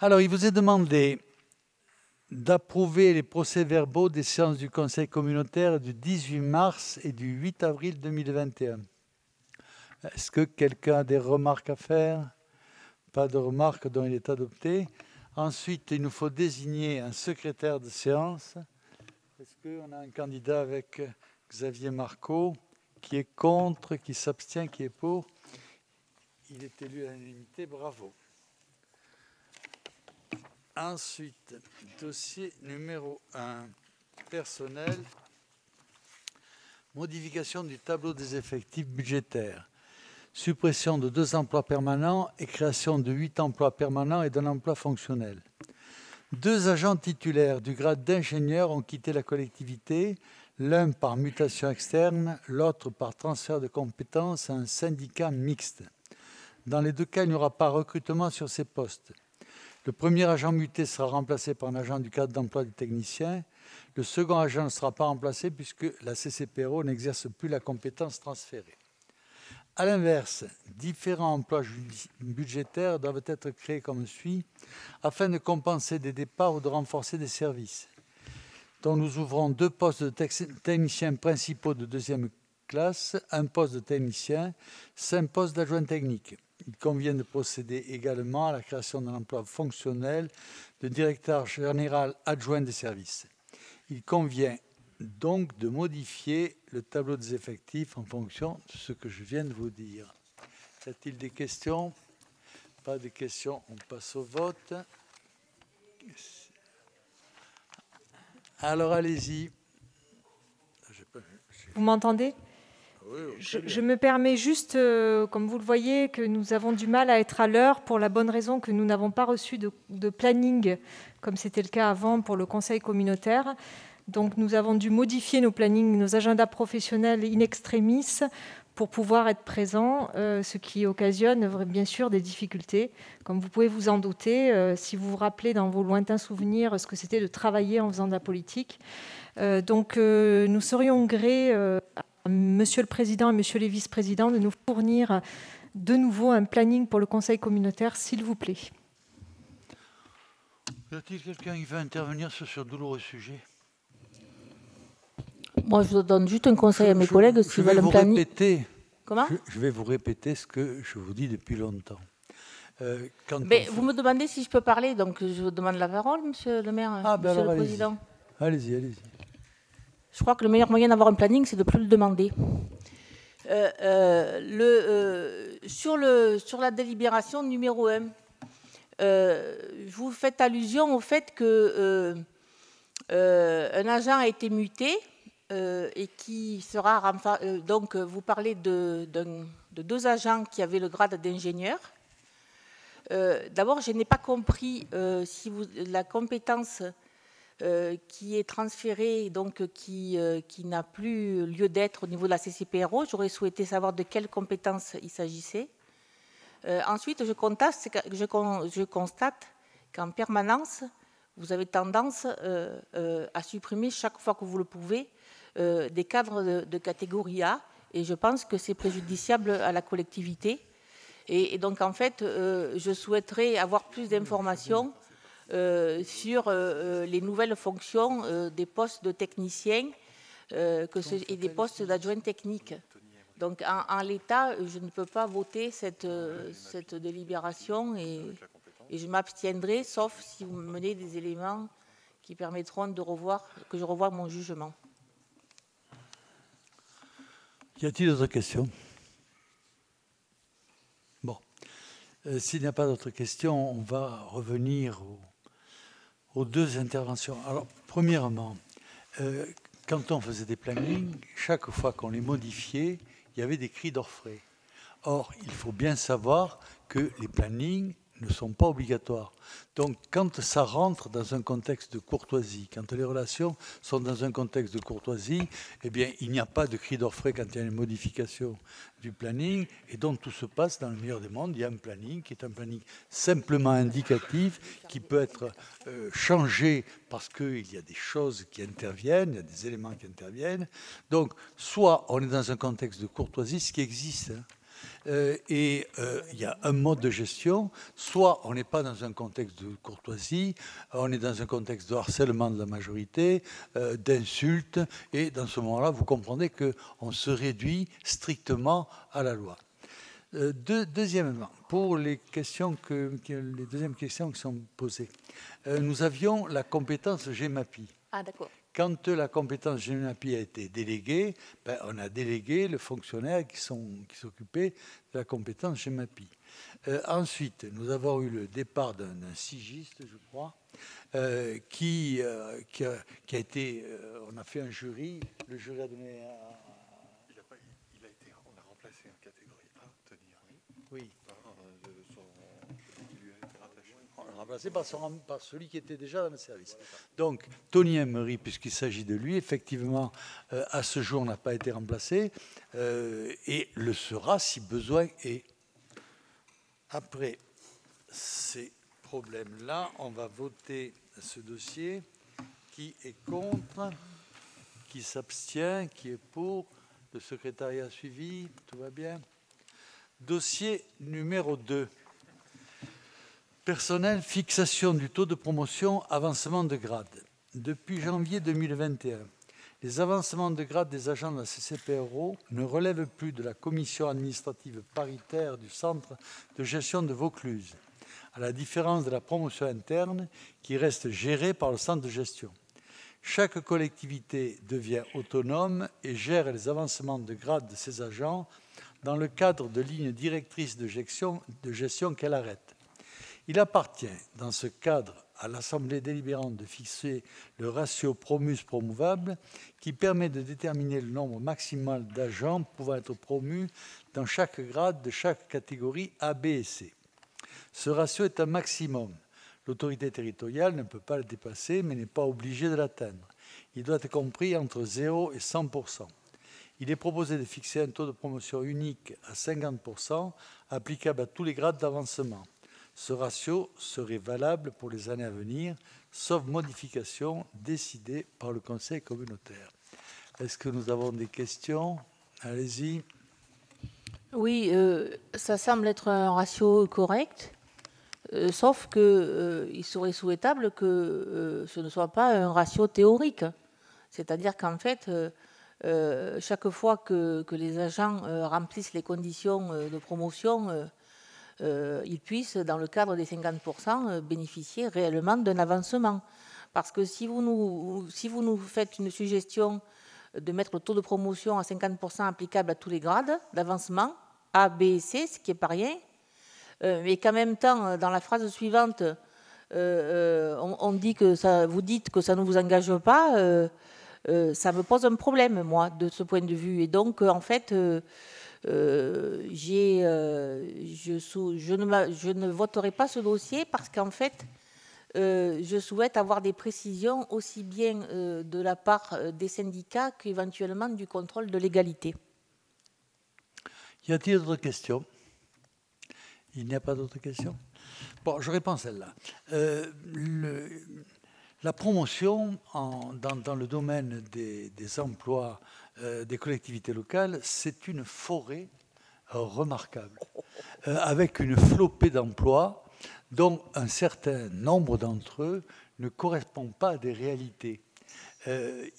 Alors, il vous est demandé d'approuver les procès-verbaux des séances du Conseil communautaire du 18 mars et du 8 avril 2021. Est-ce que quelqu'un a des remarques à faire? Pas de remarques, donc il est adopté. Ensuite, il nous faut désigner un secrétaire de séance. Est-ce qu'on a un candidat avec Xavier Marco, qui est contre, qui s'abstient, qui est pour? Il est élu à l'unanimité, bravo. Ensuite, dossier numéro 1, personnel, modification du tableau des effectifs budgétaires, suppression de 2 emplois permanents et création de 8 emplois permanents et d'un emploi fonctionnel. 2 agents titulaires du grade d'ingénieur ont quitté la collectivité, l'un par mutation externe, l'autre par transfert de compétences à un syndicat mixte. Dans les 2 cas, il n'y aura pas recrutement sur ces postes. Le premier agent muté sera remplacé par un agent du cadre d'emploi des techniciens. Le second agent ne sera pas remplacé puisque la CCPRO n'exerce plus la compétence transférée. A l'inverse, différents emplois budgétaires doivent être créés comme suit afin de compenser des départs ou de renforcer des services. Donc nous ouvrons 2 postes de techniciens principaux de 2e classe, 1 poste de technicien, 5 postes d'adjoints techniques. Il convient de procéder également à la création d'un emploi fonctionnel de directeur général adjoint des services. Il convient donc de modifier le tableau des effectifs en fonction de ce que je viens de vous dire. Y a-t-il des questions? Pas de questions, on passe au vote. Alors allez-y. Vous m'entendez? Oui, je me permets juste, comme vous le voyez, que nous avons du mal à être à l'heure pour la bonne raison que nous n'avons pas reçu de planning, comme c'était le cas avant pour le Conseil communautaire. Donc nous avons dû modifier nos plannings, nos agendas professionnels in extremis pour pouvoir être présents, ce qui occasionne bien sûr des difficultés. Comme vous pouvez vous en douter, si vous vous rappelez dans vos lointains souvenirs ce que c'était de travailler en faisant de la politique. Donc nous serions grés à Monsieur le Président et Monsieur les vice-présidents de nous fournir de nouveau un planning pour le Conseil communautaire, s'il vous plaît. Y a-t-il quelqu'un qui veut intervenir sur ce douloureux sujet? Moi, je donne juste un conseil à mes collègues s'ils veulent un planning. Comment? Je vais vous répéter ce que je vous dis depuis longtemps. Vous me demandez si je peux parler, donc je vous demande la parole, Monsieur le maire, Monsieur le Président. Allez-y, allez-y. Je crois que le meilleur moyen d'avoir un planning, c'est de ne plus le demander. Sur la délibération numéro 1, vous faites allusion au fait que un agent a été muté et qui sera... donc, vous parlez de 2 agents qui avaient le grade d'ingénieur. D'abord, je n'ai pas compris si la compétence qui est transférée, donc qui n'a plus lieu d'être au niveau de la CCPRO. J'aurais souhaité savoir de quelle compétence il s'agissait. Ensuite, je constate qu'en permanence, vous avez tendance à supprimer chaque fois que vous le pouvez des cadres de catégorie A, et je pense que c'est préjudiciable à la collectivité. Et donc, en fait, je souhaiterais avoir plus d'informations sur les nouvelles fonctions des postes de techniciens et des postes d'adjoints techniques. Donc, en l'état, je ne peux pas voter cette délibération et je m'abstiendrai, sauf si vous me menez des éléments qui permettront que je revoie mon jugement. Y a-t-il d'autres questions? Bon. S'il n'y a pas d'autres questions, on va revenir aux 2 interventions. Alors, premièrement, quand on faisait des plannings, chaque fois qu'on les modifiait, il y avait des cris d'orfraie. Or, il faut bien savoir que les plannings ne sont pas obligatoires. Donc, quand ça rentre dans un contexte de courtoisie, quand les relations sont dans un contexte de courtoisie, eh bien, il n'y a pas de cri d'orfraie quand il y a une modification du planning, et donc tout se passe dans le meilleur des mondes. Il y a un planning qui est un planning simplement indicatif, qui peut être changé parce qu'il y a des choses qui interviennent, il y a des éléments qui interviennent. Donc, soit on est dans un contexte de courtoisie, ce qui existe, hein. Et il y a un mode de gestion, soit on n'est pas dans un contexte de courtoisie, on est dans un contexte de harcèlement de la majorité, d'insultes, et dans ce moment-là, vous comprenez qu'on se réduit strictement à la loi. Deuxièmement, pour les deuxièmes questions qui sont posées, nous avions la compétence GEMAPI. Ah, d'accord. Quand la compétence GEMAPI a été déléguée, on a délégué le fonctionnaire qui s'occupait de la compétence GEMAPI. Ensuite, nous avons eu le départ d'un sigiste, je crois, qui a été... on a fait un jury, le jury a donné... On a remplacé en catégorie A, Tony Henry. Oui. Qui lui a été rattaché. On l'a remplacé par celui qui était déjà dans le service. Donc, Tony Emery, puisqu'il s'agit de lui, effectivement, à ce jour, n'a pas été remplacé et le sera si besoin est. Après ces problèmes-là, on va voter ce dossier. Qui est contre? Qui s'abstient? Qui est pour? Le secrétariat suivi? Tout va bien? Dossier numéro 2. Personnel, fixation du taux de promotion, avancement de grade. Depuis janvier 2021, les avancements de grade des agents de la CCPRO ne relèvent plus de la commission administrative paritaire du centre de gestion de Vaucluse, à la différence de la promotion interne qui reste gérée par le centre de gestion. Chaque collectivité devient autonome et gère les avancements de grade de ses agents dans le cadre de lignes directrices de gestion qu'elle arrête. Il appartient, dans ce cadre, à l'Assemblée délibérante de fixer le ratio promus-promouvable qui permet de déterminer le nombre maximal d'agents pouvant être promus dans chaque grade de chaque catégorie A, B et C. Ce ratio est un maximum. L'autorité territoriale ne peut pas le dépasser, mais n'est pas obligée de l'atteindre. Il doit être compris entre 0 et 100%. Il est proposé de fixer un taux de promotion unique à 50%, applicable à tous les grades d'avancement. Ce ratio serait valable pour les années à venir, sauf modification décidée par le Conseil communautaire. Est-ce que nous avons des questions? Allez-y. Oui, ça semble être un ratio correct, sauf qu'il serait souhaitable que ce ne soit pas un ratio théorique. C'est-à-dire qu'en fait, chaque fois que les agents remplissent les conditions de promotion, ils puissent, dans le cadre des 50%, bénéficier réellement d'un avancement. Parce que si vous nous faites une suggestion de mettre le taux de promotion à 50% applicable à tous les grades d'avancement, A, B et C, ce qui n'est pas rien, mais qu'en même temps, dans la phrase suivante, on dit que ça, vous dites que ça ne vous engage pas, ça me pose un problème, moi, de ce point de vue. Et donc, en fait, je ne voterai pas ce dossier parce qu'en fait, je souhaite avoir des précisions aussi bien de la part des syndicats qu'éventuellement du contrôle de légalité. Y a-t-il d'autres questions? Il n'y a pas d'autres questions? Bon, je réponds celle-là. La promotion dans le domaine des emplois des collectivités locales, c'est une forêt remarquable, avec une flopée d'emplois dont un certain nombre d'entre eux ne correspondent pas à des réalités.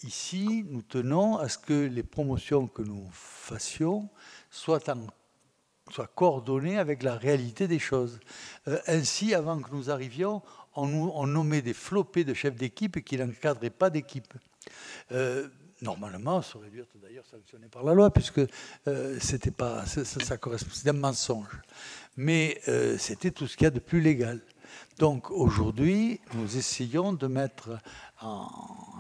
Ici, nous tenons à ce que les promotions que nous fassions soient coordonnées avec la réalité des choses. Ainsi, avant que nous arrivions, on nommait des flopées de chefs d'équipe qui n'encadraient pas d'équipe. Normalement, ça aurait dû être d'ailleurs sanctionné par la loi, puisque c'était pas, ça correspondait à un mensonge. Mais c'était tout ce qu'il y a de plus légal. Donc aujourd'hui, nous essayons de mettre en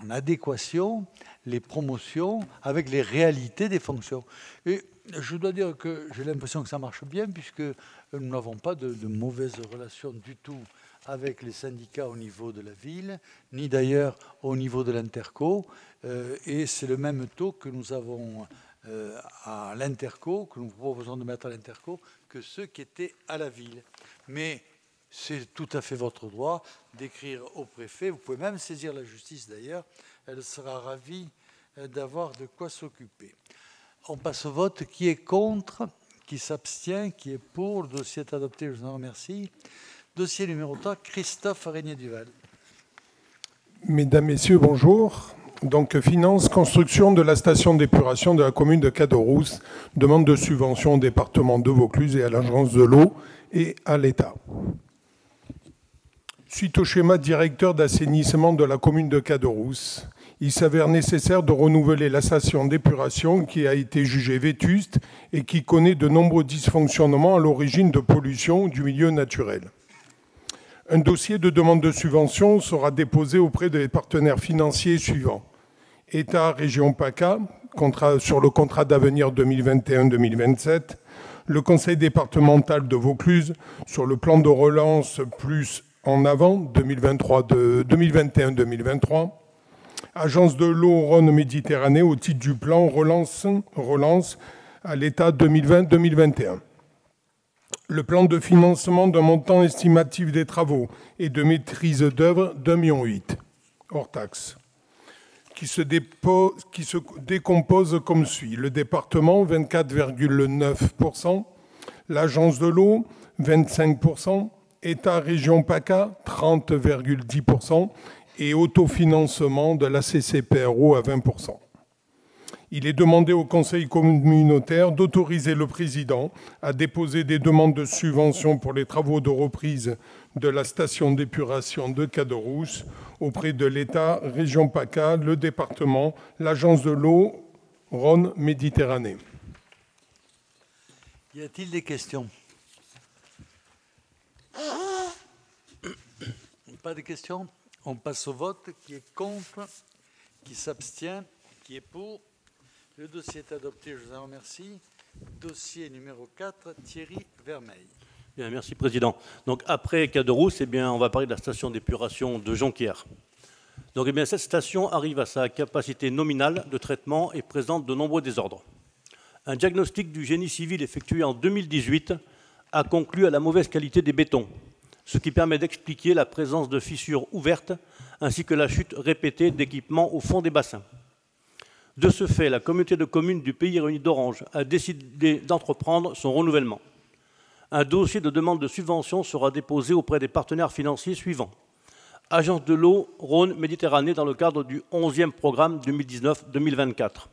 adéquation les promotions avec les réalités des fonctions. Et je dois dire que j'ai l'impression que ça marche bien, puisque nous n'avons pas de mauvaises relations du tout avec les syndicats au niveau de la ville, ni d'ailleurs au niveau de l'Interco. Et c'est le même taux que nous avons à l'Interco, que nous proposons de mettre à l'Interco, que ceux qui étaient à la ville. Mais c'est tout à fait votre droit d'écrire au préfet. Vous pouvez même saisir la justice d'ailleurs. Elle sera ravie d'avoir de quoi s'occuper. On passe au vote. Qui est contre? qui s'abstient, qui est pour. Le dossier est adopté, je vous en remercie. Dossier numéro 3, Christophe Régnier-Duval. Mesdames, Messieurs, bonjour. Donc, finance, construction de la station d'épuration de la commune de Caderousse, demande de subvention au département de Vaucluse et à l'Agence de l'eau et à l'État. Suite au schéma directeur d'assainissement de la commune de Caderousse, il s'avère nécessaire de renouveler la station d'épuration qui a été jugée vétuste et qui connaît de nombreux dysfonctionnements à l'origine de pollution du milieu naturel. Un dossier de demande de subvention sera déposé auprès des partenaires financiers suivants. État, région PACA, sur le contrat d'avenir 2021-2027, le conseil départemental de Vaucluse sur le plan de relance plus en avant 2021-2023, agence de l'eau Rhône-Méditerranée au titre du plan relance à l'État 2020-2021. Le plan de financement d'un montant estimatif des travaux et de maîtrise d'œuvre d'1,8 million hors taxe, qui se décompose comme suit. Le département, 24,9%, l'agence de l'eau, 25%, État, région PACA, 30,10% et autofinancement de la CCPRO à 20%. Il est demandé au Conseil communautaire d'autoriser le président à déposer des demandes de subvention pour les travaux de reprise de la station d'épuration de Caderousse auprès de l'État, région PACA, le département, l'agence de l'eau Rhône-Méditerranée. Y a-t-il des questions? Pas de questions? On passe au vote. Qui est contre? Qui s'abstient? Qui est pour? Le dossier est adopté, je vous en remercie. Dossier numéro 4, Thierry Vermeil. Bien, merci Président. Donc après Caderousse, on va parler de la station d'épuration de Jonquière. Donc cette station arrive à sa capacité nominale de traitement et présente de nombreux désordres. Un diagnostic du génie civil effectué en 2018 a conclu à la mauvaise qualité des bétons, ce qui permet d'expliquer la présence de fissures ouvertes ainsi que la chute répétée d'équipements au fond des bassins. De ce fait, la communauté de communes du Pays Réuni d'Orange a décidé d'entreprendre son renouvellement. Un dossier de demande de subvention sera déposé auprès des partenaires financiers suivants. Agence de l'eau Rhône-Méditerranée dans le cadre du 11e programme 2019-2024.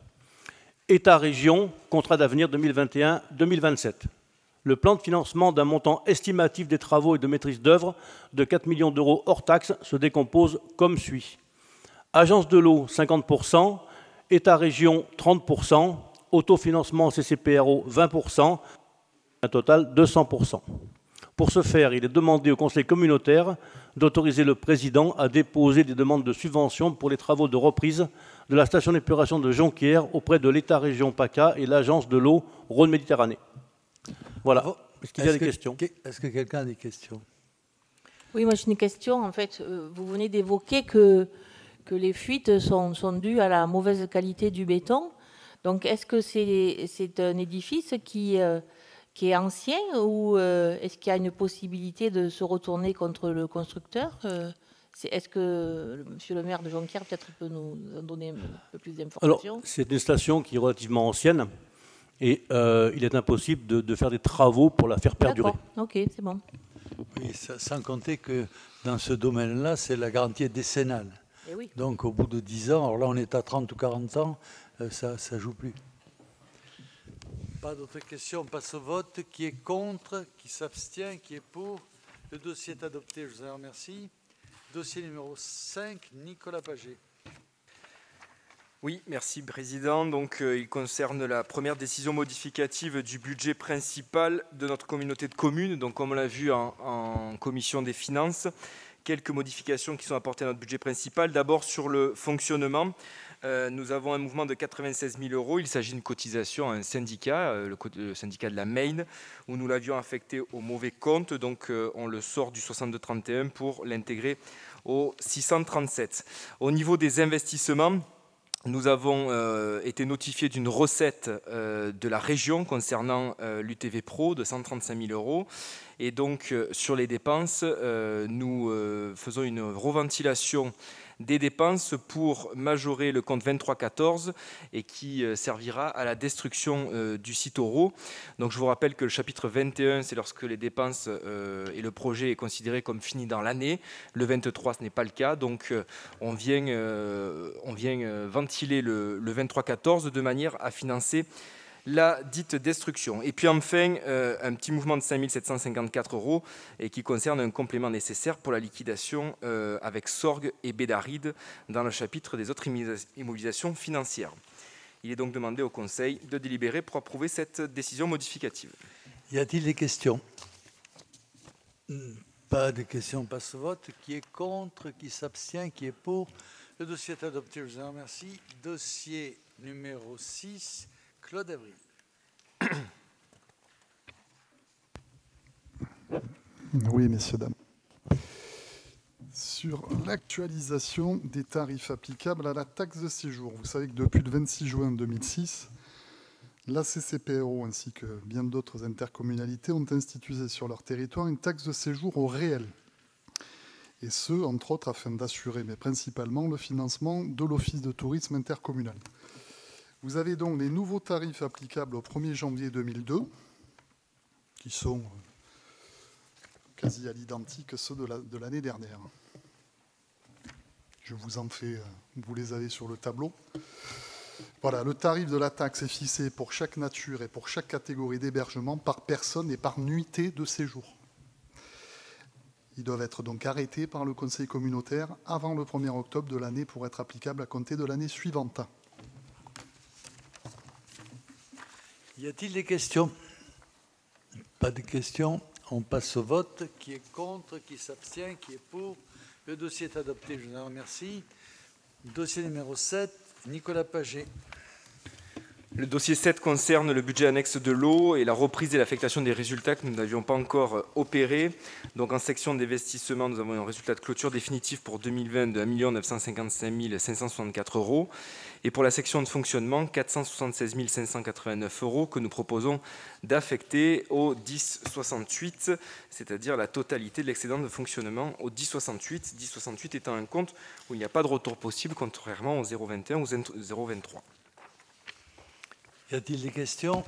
État-région, contrat d'avenir 2021-2027. Le plan de financement d'un montant estimatif des travaux et de maîtrise d'œuvre de 4 millions d'euros hors taxes se décompose comme suit. Agence de l'eau, 50%. État-région, 30%, autofinancement CCPRO, 20%, un total de 200%. Pour ce faire, il est demandé au Conseil communautaire d'autoriser le Président à déposer des demandes de subvention pour les travaux de reprise de la station d'épuration de Jonquière auprès de l'État-région PACA et l'Agence de l'eau Rhône-Méditerranée. Voilà. Est-ce qu'il y a des questions? Est-ce que quelqu'un a des questions? Oui, moi j'ai une question. En fait, vous venez d'évoquer que les fuites sont dues à la mauvaise qualité du béton. Donc, est-ce que c'est un édifice qui est ancien ou est-ce qu'il y a une possibilité de se retourner contre le constructeur? Est-ce que monsieur le maire de Jonquière peut-être peut nous donner un peu plus d'informations? Alors, c'est une station qui est relativement ancienne et il est impossible de faire des travaux pour la faire perdurer. D'accord, ok, c'est bon. Oui, sans compter que dans ce domaine-là, c'est la garantie décennale. Et oui. Donc, au bout de 10 ans, alors là, on est à 30 ou 40 ans, ça ne joue plus. Pas d'autres questions, on passe au vote. Qui est contre? Qui s'abstient? Qui est pour? Le dossier est adopté, je vous en remercie. Dossier numéro 5, Nicolas Paget. Oui, merci Président. Donc, il concerne la première décision modificative du budget principal de notre communauté de communes. Donc, comme on l'a vu en commission des finances, quelques modifications qui sont apportées à notre budget principal. D'abord, sur le fonctionnement, nous avons un mouvement de 96 000 €. Il s'agit d'une cotisation à un syndicat, le syndicat de la Maine, où nous l'avions affecté au mauvais compte. Donc, on le sort du 6231 pour l'intégrer au 637. Au niveau des investissements, nous avons été notifiés d'une recette de la région concernant l'UTV Pro de 135 000 €. Et donc, sur les dépenses, nous faisons une reventilation des dépenses pour majorer le compte 2314 et qui servira à la destruction du site Oro. Donc je vous rappelle que le chapitre 21, c'est lorsque les dépenses et le projet est considéré comme fini dans l'année. Le 23, ce n'est pas le cas. Donc on vient ventiler le 2314 de manière à financer la dite destruction. Et puis enfin, un petit mouvement de 5 754 € et qui concerne un complément nécessaire pour la liquidation avec Sorgue et Bédaride dans le chapitre des autres immobilisations financières. Il est donc demandé au Conseil de délibérer pour approuver cette décision modificative. Y a-t-il des questions? Pas de questions, on passe au vote. Qui est contre? Qui s'abstient? Qui est pour? Le dossier est adopté, je vous en remercie. Dossier numéro 6, Claude Avril. Oui, messieurs, dames. Sur l'actualisation des tarifs applicables à la taxe de séjour. Vous savez que depuis le 26 juin 2006, la CCPRO ainsi que bien d'autres intercommunalités ont institué sur leur territoire une taxe de séjour au réel. Et ce, entre autres, afin d'assurer, mais principalement, le financement de l'Office de tourisme intercommunal. Vous avez donc les nouveaux tarifs applicables au 1er janvier 2002, qui sont quasi à l'identique ceux de l'année dernière. Je vous en fais, vous les avez sur le tableau. Voilà, le tarif de la taxe est fixé pour chaque nature et pour chaque catégorie d'hébergement par personne et par nuitée de séjour. Ils doivent être donc arrêtés par le Conseil communautaire avant le 1er octobre de l'année pour être applicables à compter de l'année suivante. Y a-t-il des questions? Pas de questions. On passe au vote. Qui est contre? Qui s'abstient? Qui est pour? Le dossier est adopté, je vous en remercie. Dossier numéro 7, Nicolas Paget. Le dossier 7 concerne le budget annexe de l'eau et la reprise et l'affectation des résultats que nous n'avions pas encore opérés. Donc en section d'investissement, nous avons un résultat de clôture définitif pour 2020 de 1 955 564 €. Et pour la section de fonctionnement, 476 589 € que nous proposons d'affecter au 1068, c'est-à-dire la totalité de l'excédent de fonctionnement au 1068. 1068 étant un compte où il n'y a pas de retour possible, contrairement au 021 ou 023. Y a-t-il des questions?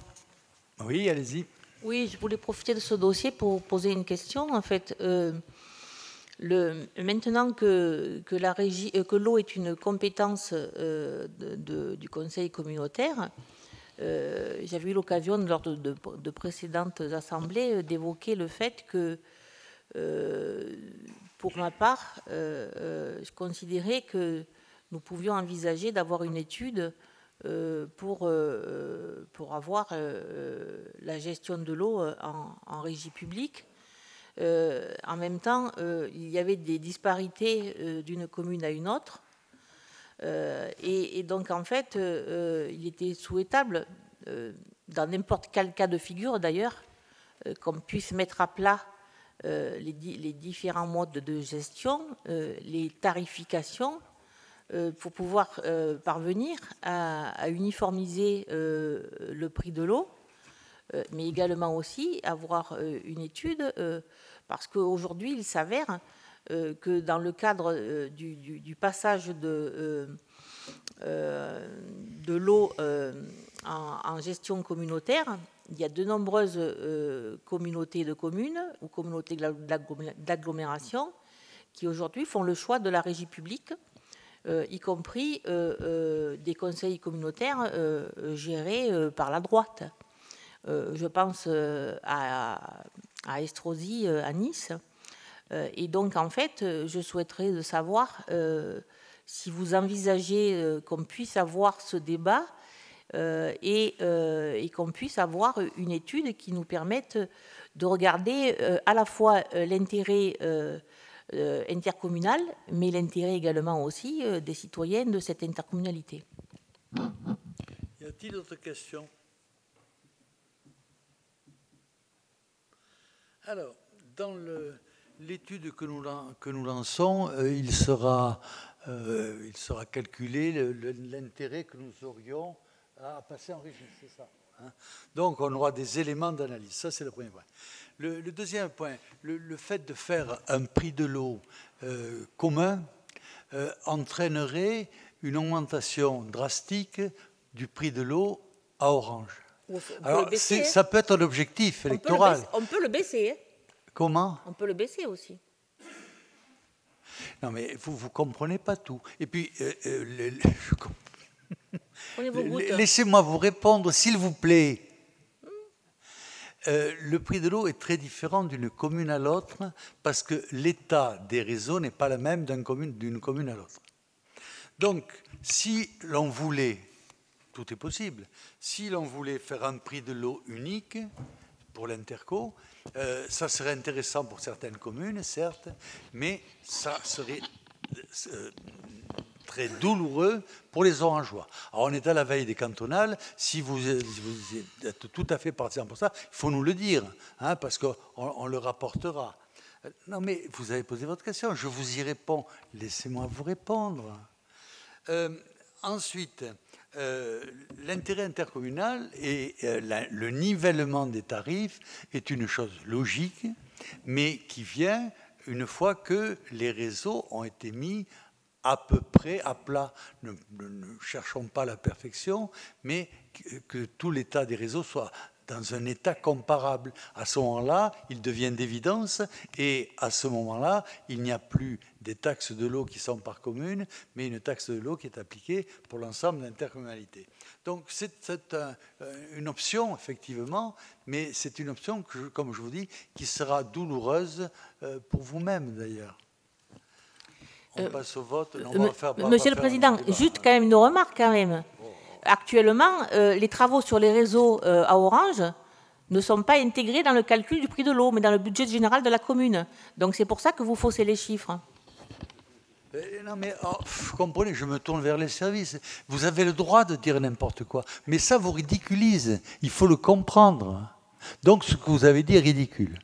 Oui, allez-y. Oui, je voulais profiter de ce dossier pour poser une question. En fait, maintenant que l'eau est une compétence du Conseil communautaire, j'avais eu l'occasion lors de précédentes assemblées d'évoquer le fait que, pour ma part, je considérais que nous pouvions envisager d'avoir une étude pour avoir la gestion de l'eau en régie publique. En même temps, il y avait des disparités d'une commune à une autre. Et donc, en fait, il était souhaitable, dans n'importe quel cas de figure d'ailleurs, qu'on puisse mettre à plat les différents modes de gestion, les tarifications, pour pouvoir parvenir à uniformiser le prix de l'eau, mais également aussi avoir une étude, parce qu'aujourd'hui, il s'avère que dans le cadre du passage de l'eau en gestion communautaire, il y a de nombreuses communautés de communes ou communautés d'agglomération qui aujourd'hui font le choix de la régie publique, y compris des conseils communautaires gérés par la droite. Je pense à Estrosi, à Nice. Et donc, en fait, je souhaiterais de savoir si vous envisagez qu'on puisse avoir ce débat et qu'on puisse avoir une étude qui nous permette de regarder à la fois l'intérêt intercommunal, mais l'intérêt également aussi des citoyens de cette intercommunalité. Y a-t-il d'autres questions? Alors, dans l'étude que nous lançons, il sera calculé l'intérêt que nous aurions à passer en régie, c'est ça, hein? Donc, on aura des éléments d'analyse. Ça, c'est le premier point. Le deuxième point, le fait de faire un prix de l'eau commun entraînerait une augmentation drastique du prix de l'eau à Orange. Alors, ça peut être un objectif électoral. On peut le baisser. Hein. Comment? On peut le baisser aussi. Non, mais vous ne comprenez pas tout. Et puis, laissez-moi vous répondre, s'il vous plaît. Le prix de l'eau est très différent d'une commune à l'autre parce que l'état des réseaux n'est pas le même d'une commune à l'autre. Donc, si l'on voulait, tout est possible, si l'on voulait faire un prix de l'eau unique pour l'Interco, ça serait intéressant pour certaines communes, certes, mais ça serait très douloureux pour les Orangeois. Alors, on est à la veille des cantonales. Si vous êtes tout à fait partisan pour ça, il faut nous le dire, hein, parce qu'on le rapportera. Non, mais vous avez posé votre question, je vous y réponds. Laissez-moi vous répondre. Ensuite, l'intérêt intercommunal et le nivellement des tarifs est une chose logique, mais qui vient une fois que les réseaux ont été mis à peu près à plat. Ne cherchons pas la perfection, mais que tout l'état des réseaux soit dans un état comparable. À ce moment-là, il devient d'évidence, et à ce moment-là, il n'y a plus des taxes de l'eau qui sont par commune, mais une taxe de l'eau qui est appliquée pour l'ensemble de l'intercommunalité. Donc c'est une option, effectivement, mais c'est une option, comme je vous dis, qui sera douloureuse pour vous-même, d'ailleurs. On passe au vote. Monsieur le Président, juste quand même une remarque quand même. Actuellement, les travaux sur les réseaux à Orange ne sont pas intégrés dans le calcul du prix de l'eau, mais dans le budget général de la commune. Donc c'est pour ça que vous faussez les chiffres. Non mais, vous comprenez, je me tourne vers les services. Vous avez le droit de dire n'importe quoi, mais ça vous ridiculise. Il faut le comprendre. Donc ce que vous avez dit est ridicule.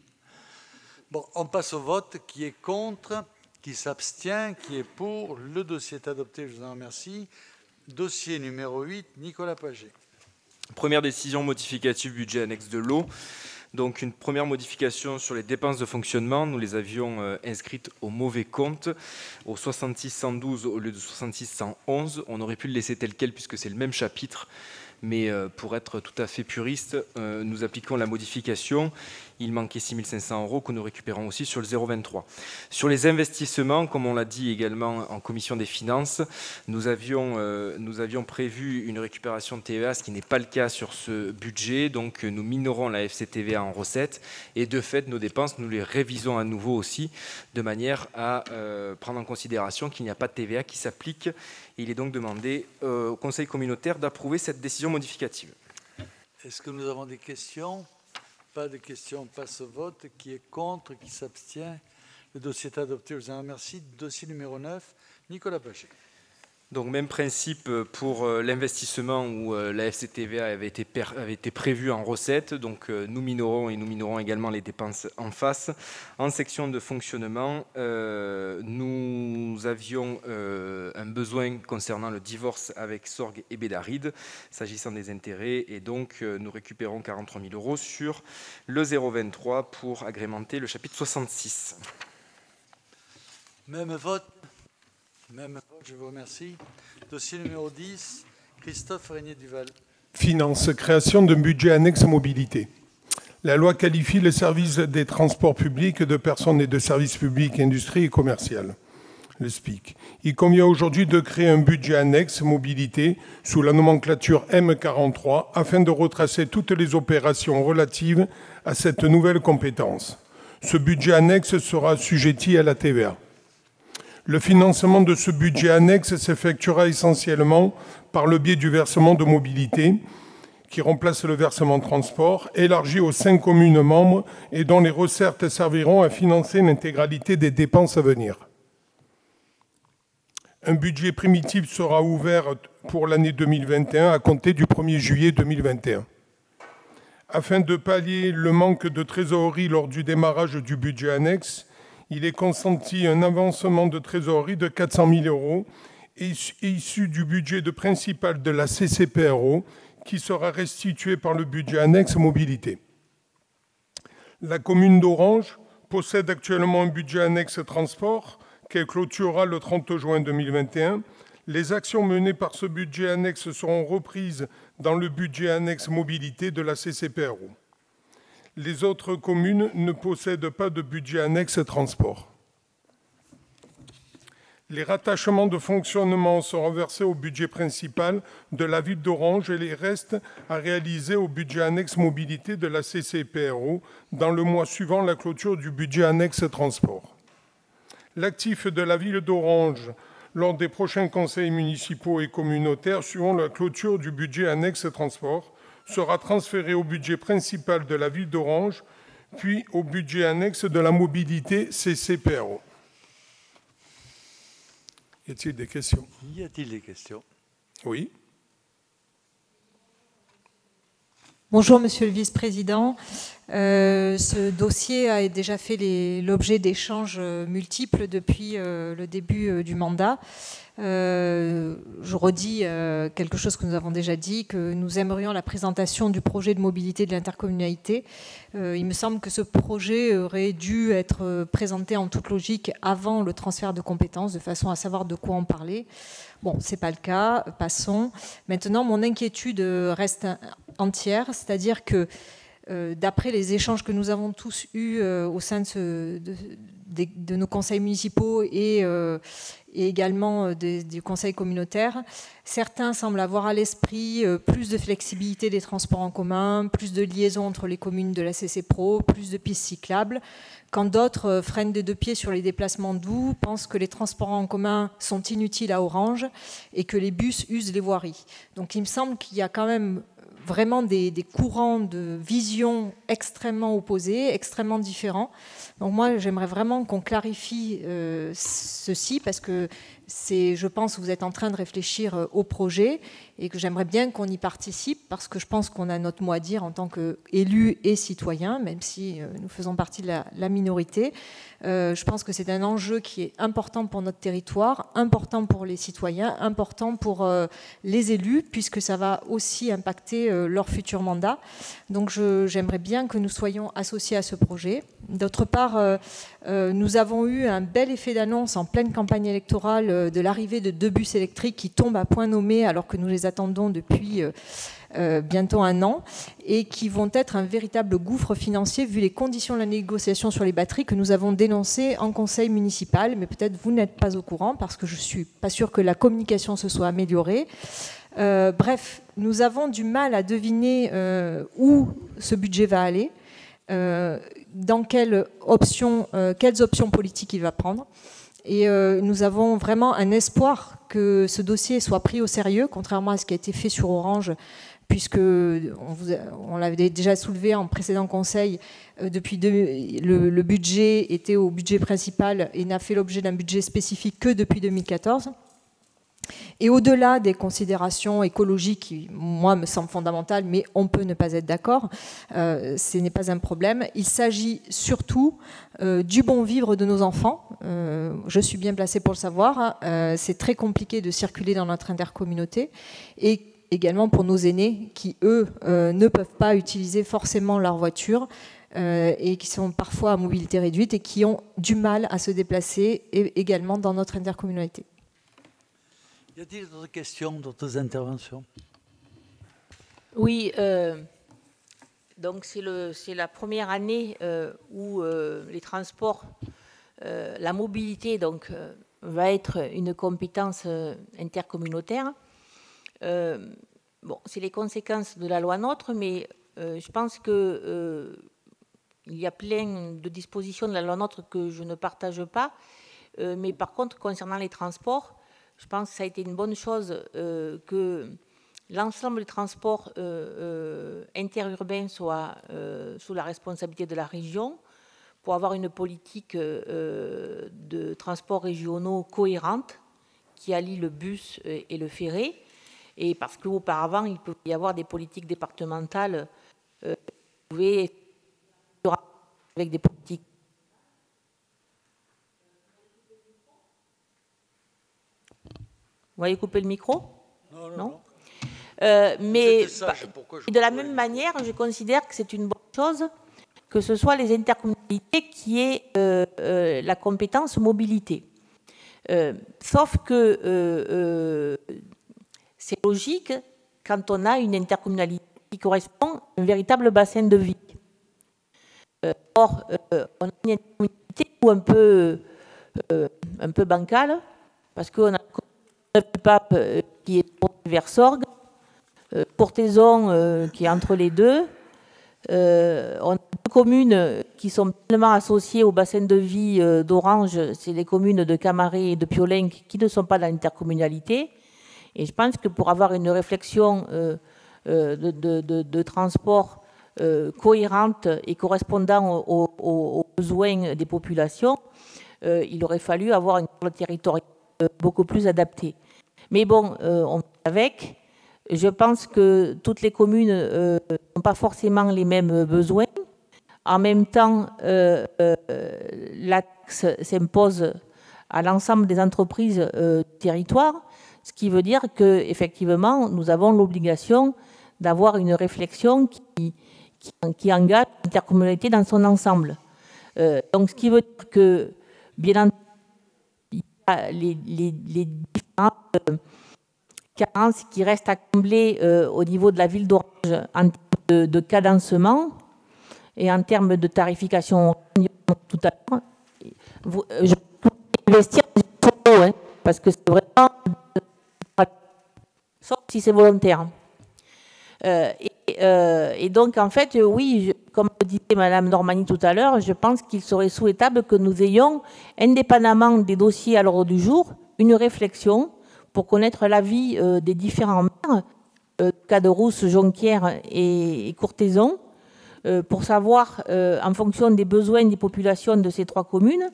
Bon, on passe au vote. Qui est contre? Qui s'abstient? Qui est pour? Le dossier est adopté, je vous en remercie. Dossier numéro 8, Nicolas Paget. Première décision modificative budget annexe de l'eau. Donc une première modification sur les dépenses de fonctionnement. Nous les avions inscrites au mauvais compte, au 66-112 au lieu de 66-111. On aurait pu le laisser tel quel puisque c'est le même chapitre. Mais pour être tout à fait puriste, nous appliquons la modification. Il manquait 6 500 € que nous récupérons aussi sur le 0,23. Sur les investissements, comme on l'a dit également en commission des finances, nous avions prévu une récupération de TVA, ce qui n'est pas le cas sur ce budget. Donc nous minorons la FCTVA en recettes et de fait nos dépenses, nous les révisons à nouveau aussi de manière à prendre en considération qu'il n'y a pas de TVA qui s'applique. Il est donc demandé au Conseil communautaire d'approuver cette décision modificative. Est-ce que nous avons des questions? Pas de questions, on passe au vote. Qui est contre? Qui s'abstient? Le dossier est adopté, je vous en remercie. Dossier numéro 9, Nicolas Paget. Donc même principe pour l'investissement où la FCTVA avait été prévue en recettes. Donc nous minorons également les dépenses en face. En section de fonctionnement, nous avions un besoin concernant le divorce avec Sorgues et Bédaride, s'agissant des intérêts. Et donc nous récupérons 43 000 € sur le 0,23 pour agrémenter le chapitre 66. Même vote. Même vote, je vous remercie. Dossier numéro 10, Christophe Régnier-Duval. Finance, création d'un budget annexe mobilité. La loi qualifie le service des transports publics de personnes et de services publics, industrie et commercial. Le SPIC. Il convient aujourd'hui de créer un budget annexe mobilité sous la nomenclature M43 afin de retracer toutes les opérations relatives à cette nouvelle compétence. Ce budget annexe sera assujetti à la TVA. Le financement de ce budget annexe s'effectuera essentiellement par le biais du versement de mobilité, qui remplace le versement transport, élargi aux 5 communes membres et dont les recettes serviront à financer l'intégralité des dépenses à venir. Un budget primitif sera ouvert pour l'année 2021 à compter du 1er juillet 2021. Afin de pallier le manque de trésorerie lors du démarrage du budget annexe, il est consenti un avancement de trésorerie de 400 000 € issu du budget de principal de la CCPRO qui sera restitué par le budget annexe mobilité. La commune d'Orange possède actuellement un budget annexe transport qu'elle clôturera le 30 juin 2021. Les actions menées par ce budget annexe seront reprises dans le budget annexe mobilité de la CCPRO. Les autres communes ne possèdent pas de budget annexe transport. Les rattachements de fonctionnement seront versés au budget principal de la ville d'Orange et les restes à réaliser au budget annexe mobilité de la CCPRO dans le mois suivant la clôture du budget annexe transport. L'actif de la ville d'Orange lors des prochains conseils municipaux et communautaires suivant la clôture du budget annexe transport sera transféré au budget principal de la ville d'Orange, puis au budget annexe de la mobilité CCPRO. Y a-t-il des questions? Y a-t-il des questions? Oui. Bonjour, Monsieur le Vice-président. Ce dossier a déjà fait l'objet d'échanges multiples depuis le début du mandat. Je redis quelque chose que nous avons déjà dit, que nous aimerions la présentation du projet de mobilité de l'intercommunalité. Il me semble que ce projet aurait dû être présenté en toute logique avant le transfert de compétences, de façon à savoir de quoi on parlait. Bon, ce n'est pas le cas, passons. Maintenant, mon inquiétude reste entière, c'est-à-dire que d'après les échanges que nous avons tous eus au sein de nos conseils municipaux et également du conseil communautaire, certains semblent avoir à l'esprit plus de flexibilité des transports en commun, plus de liaison entre les communes de la CCPRO, plus de pistes cyclables, quand d'autres freinent des deux pieds sur les déplacements doux, pensent que les transports en commun sont inutiles à Orange et que les bus usent les voiries. Donc il me semble qu'il y a quand même vraiment des courants de vision extrêmement opposés, extrêmement différents. Donc moi, j'aimerais vraiment qu'on clarifie ceci, parce que je pense que vous êtes en train de réfléchir au projet et que j'aimerais bien qu'on y participe, parce que je pense qu'on a notre mot à dire en tant qu'élus et citoyens, même si nous faisons partie de la minorité. Je pense que c'est un enjeu qui est important pour notre territoire, important pour les citoyens, important pour les élus, puisque ça va aussi impacter leur futur mandat. Donc j'aimerais bien que nous soyons associés à ce projet. D'autre part, nous avons eu un bel effet d'annonce en pleine campagne électorale de l'arrivée de 2 bus électriques qui tombent à point nommé, alors que nous les attendons depuis bientôt 1 an, et qui vont être un véritable gouffre financier vu les conditions de la négociation sur les batteries que nous avons dénoncées en conseil municipal. Mais peut-être vous n'êtes pas au courant, parce que je ne suis pas sûre que la communication se soit améliorée. Bref, nous avons du mal à deviner où ce budget va aller, dans quelles options politiques il va prendre. Et nous avons vraiment un espoir que ce dossier soit pris au sérieux, contrairement à ce qui a été fait sur Orange, puisque on l'avait déjà soulevé en précédent conseil, le budget était au budget principal et n'a fait l'objet d'un budget spécifique que depuis 2014. Et au-delà des considérations écologiques qui, moi, me semblent fondamentales, mais on peut ne pas être d'accord, ce n'est pas un problème. Il s'agit surtout du bon vivre de nos enfants. Je suis bien placée pour le savoir. C'est très compliqué de circuler dans notre intercommunauté. Et également pour nos aînés qui, eux, ne peuvent pas utiliser forcément leur voiture et qui sont parfois à mobilité réduite et qui ont du mal à se déplacer également dans notre intercommunalité. Y a-t-il d'autres questions, d'autres interventions? Oui, donc c'est la première année où les transports, la mobilité donc, va être une compétence intercommunautaire. Bon, c'est les conséquences de la loi NOTRe, mais je pense qu'il y a plein de dispositions de la loi NOTRe que je ne partage pas. Mais par contre, concernant les transports, je pense que ça a été une bonne chose que l'ensemble des transports interurbains soit sous la responsabilité de la région pour avoir une politique de transports régionaux cohérente qui allie le bus et le ferré. Et parce qu'auparavant, il peut y avoir des politiques départementales qui pouvaient avec des politiques. Vous voyez couper le micro? Non. Mais de la même manière, je considère que c'est une bonne chose que ce soit les intercommunalités qui aient la compétence mobilité. Sauf que c'est logique quand on a une intercommunalité qui correspond à un véritable bassin de vie. Or, on a une intercommunalité un peu bancale, parce qu'on a le pape qui est vers Sorgues, Courthézon qui est entre les deux. On a deux communes qui sont pleinement associées au bassin de vie d'Orange, c'est les communes de Camaret et de Piolenc qui ne sont pas dans l'intercommunalité. Et je pense que pour avoir une réflexion de transport cohérente et correspondant aux besoins des populations, il aurait fallu avoir une carte territoriale beaucoup plus adaptée. Mais bon, on fait avec. Je pense que toutes les communes n'ont pas forcément les mêmes besoins. En même temps, la taxe s'impose à l'ensemble des entreprises du territoire, ce qui veut dire qu'effectivement, nous avons l'obligation d'avoir une réflexion qui engage l'intercommunalité dans son ensemble. Donc, ce qui veut dire que, bien entendu, il y a les différentes carences qui restent à combler au niveau de la ville d'Orange en termes de cadencement et en termes de tarification tout à l'heure. Je peux investir parce que c'est vraiment sauf si c'est volontaire. Et donc, en fait, oui, comme le disait Madame Normani tout à l'heure, je pense qu'il serait souhaitable que nous ayons, indépendamment des dossiers à l'ordre du jour, une réflexion pour connaître l'avis des différents maires, Caderousse, Jonquière et Courthézon, pour savoir, en fonction des besoins des populations de ces trois communes,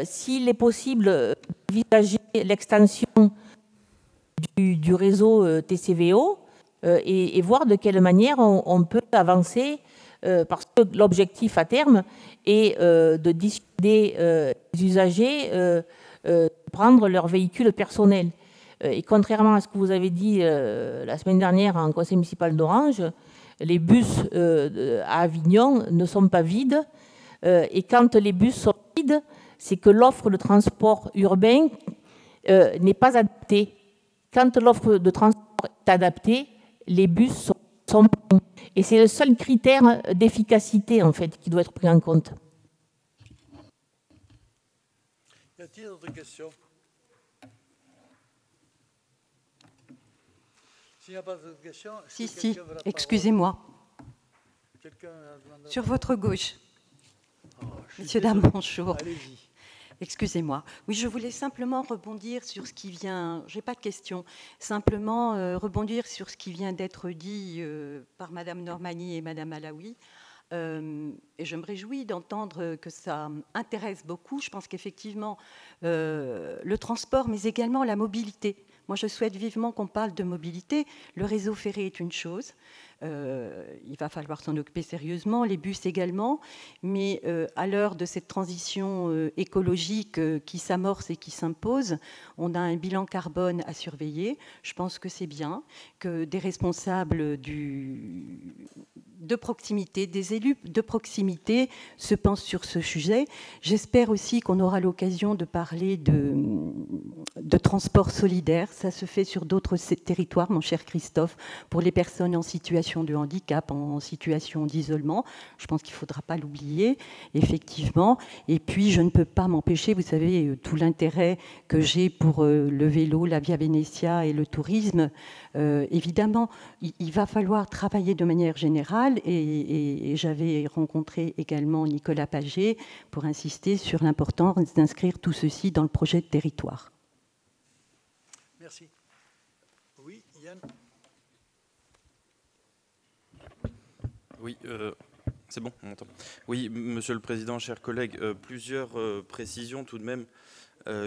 s'il est possible d'envisager l'extension du réseau TCVO et voir de quelle manière on peut avancer, parce que l'objectif à terme est de dissuader les usagers de prendre leur véhicule personnel. Et contrairement à ce que vous avez dit la semaine dernière en conseil municipal d'Orange, les bus à Avignon ne sont pas vides. Et quand les bus sont vides, c'est que l'offre de transport urbain n'est pas adaptée. Quand l'offre de transport est adaptée, les bus sont bons. Et c'est le seul critère d'efficacité, en fait, qui doit être pris en compte. Y a-t-il d'autres questions? S'il n'y a pas d'autres questions... Si, excusez-moi. Sur votre gauche. Oh, Monsieur Damanchour. Allez-y. Excusez-moi. Oui, je voulais simplement rebondir sur ce qui vient... Je n'ai pas de question. Simplement rebondir sur ce qui vient d'être dit par Madame Normani et Madame Alaoui. Et je me réjouis d'entendre que ça intéresse beaucoup. Je pense qu'effectivement, le transport, mais également la mobilité. Moi, je souhaite vivement qu'on parle de mobilité. Le réseau ferré est une chose. Il va falloir s'en occuper sérieusement, les bus également. Mais à l'heure de cette transition écologique qui s'amorce et qui s'impose, on a un bilan carbone à surveiller. Je pense que c'est bien que des responsables de proximité, des élus de proximité se pensent sur ce sujet. J'espère aussi qu'on aura l'occasion de parler de transport solidaire. Ça se fait sur d'autres territoires, mon cher Christophe, pour les personnes en situation de handicap, en situation d'isolement. Je pense qu'il ne faudra pas l'oublier, effectivement. Et puis, je ne peux pas m'empêcher, vous savez, tout l'intérêt que j'ai pour le vélo, la Via Venetia et le tourisme. Évidemment, il va falloir travailler de manière générale et j'avais rencontré également Nicolas Paget pour insister sur l'importance d'inscrire tout ceci dans le projet de territoire. Merci. Oui, Yann. Oui, c'est bon, on m'entend. Oui, Monsieur le Président, chers collègues, plusieurs précisions tout de même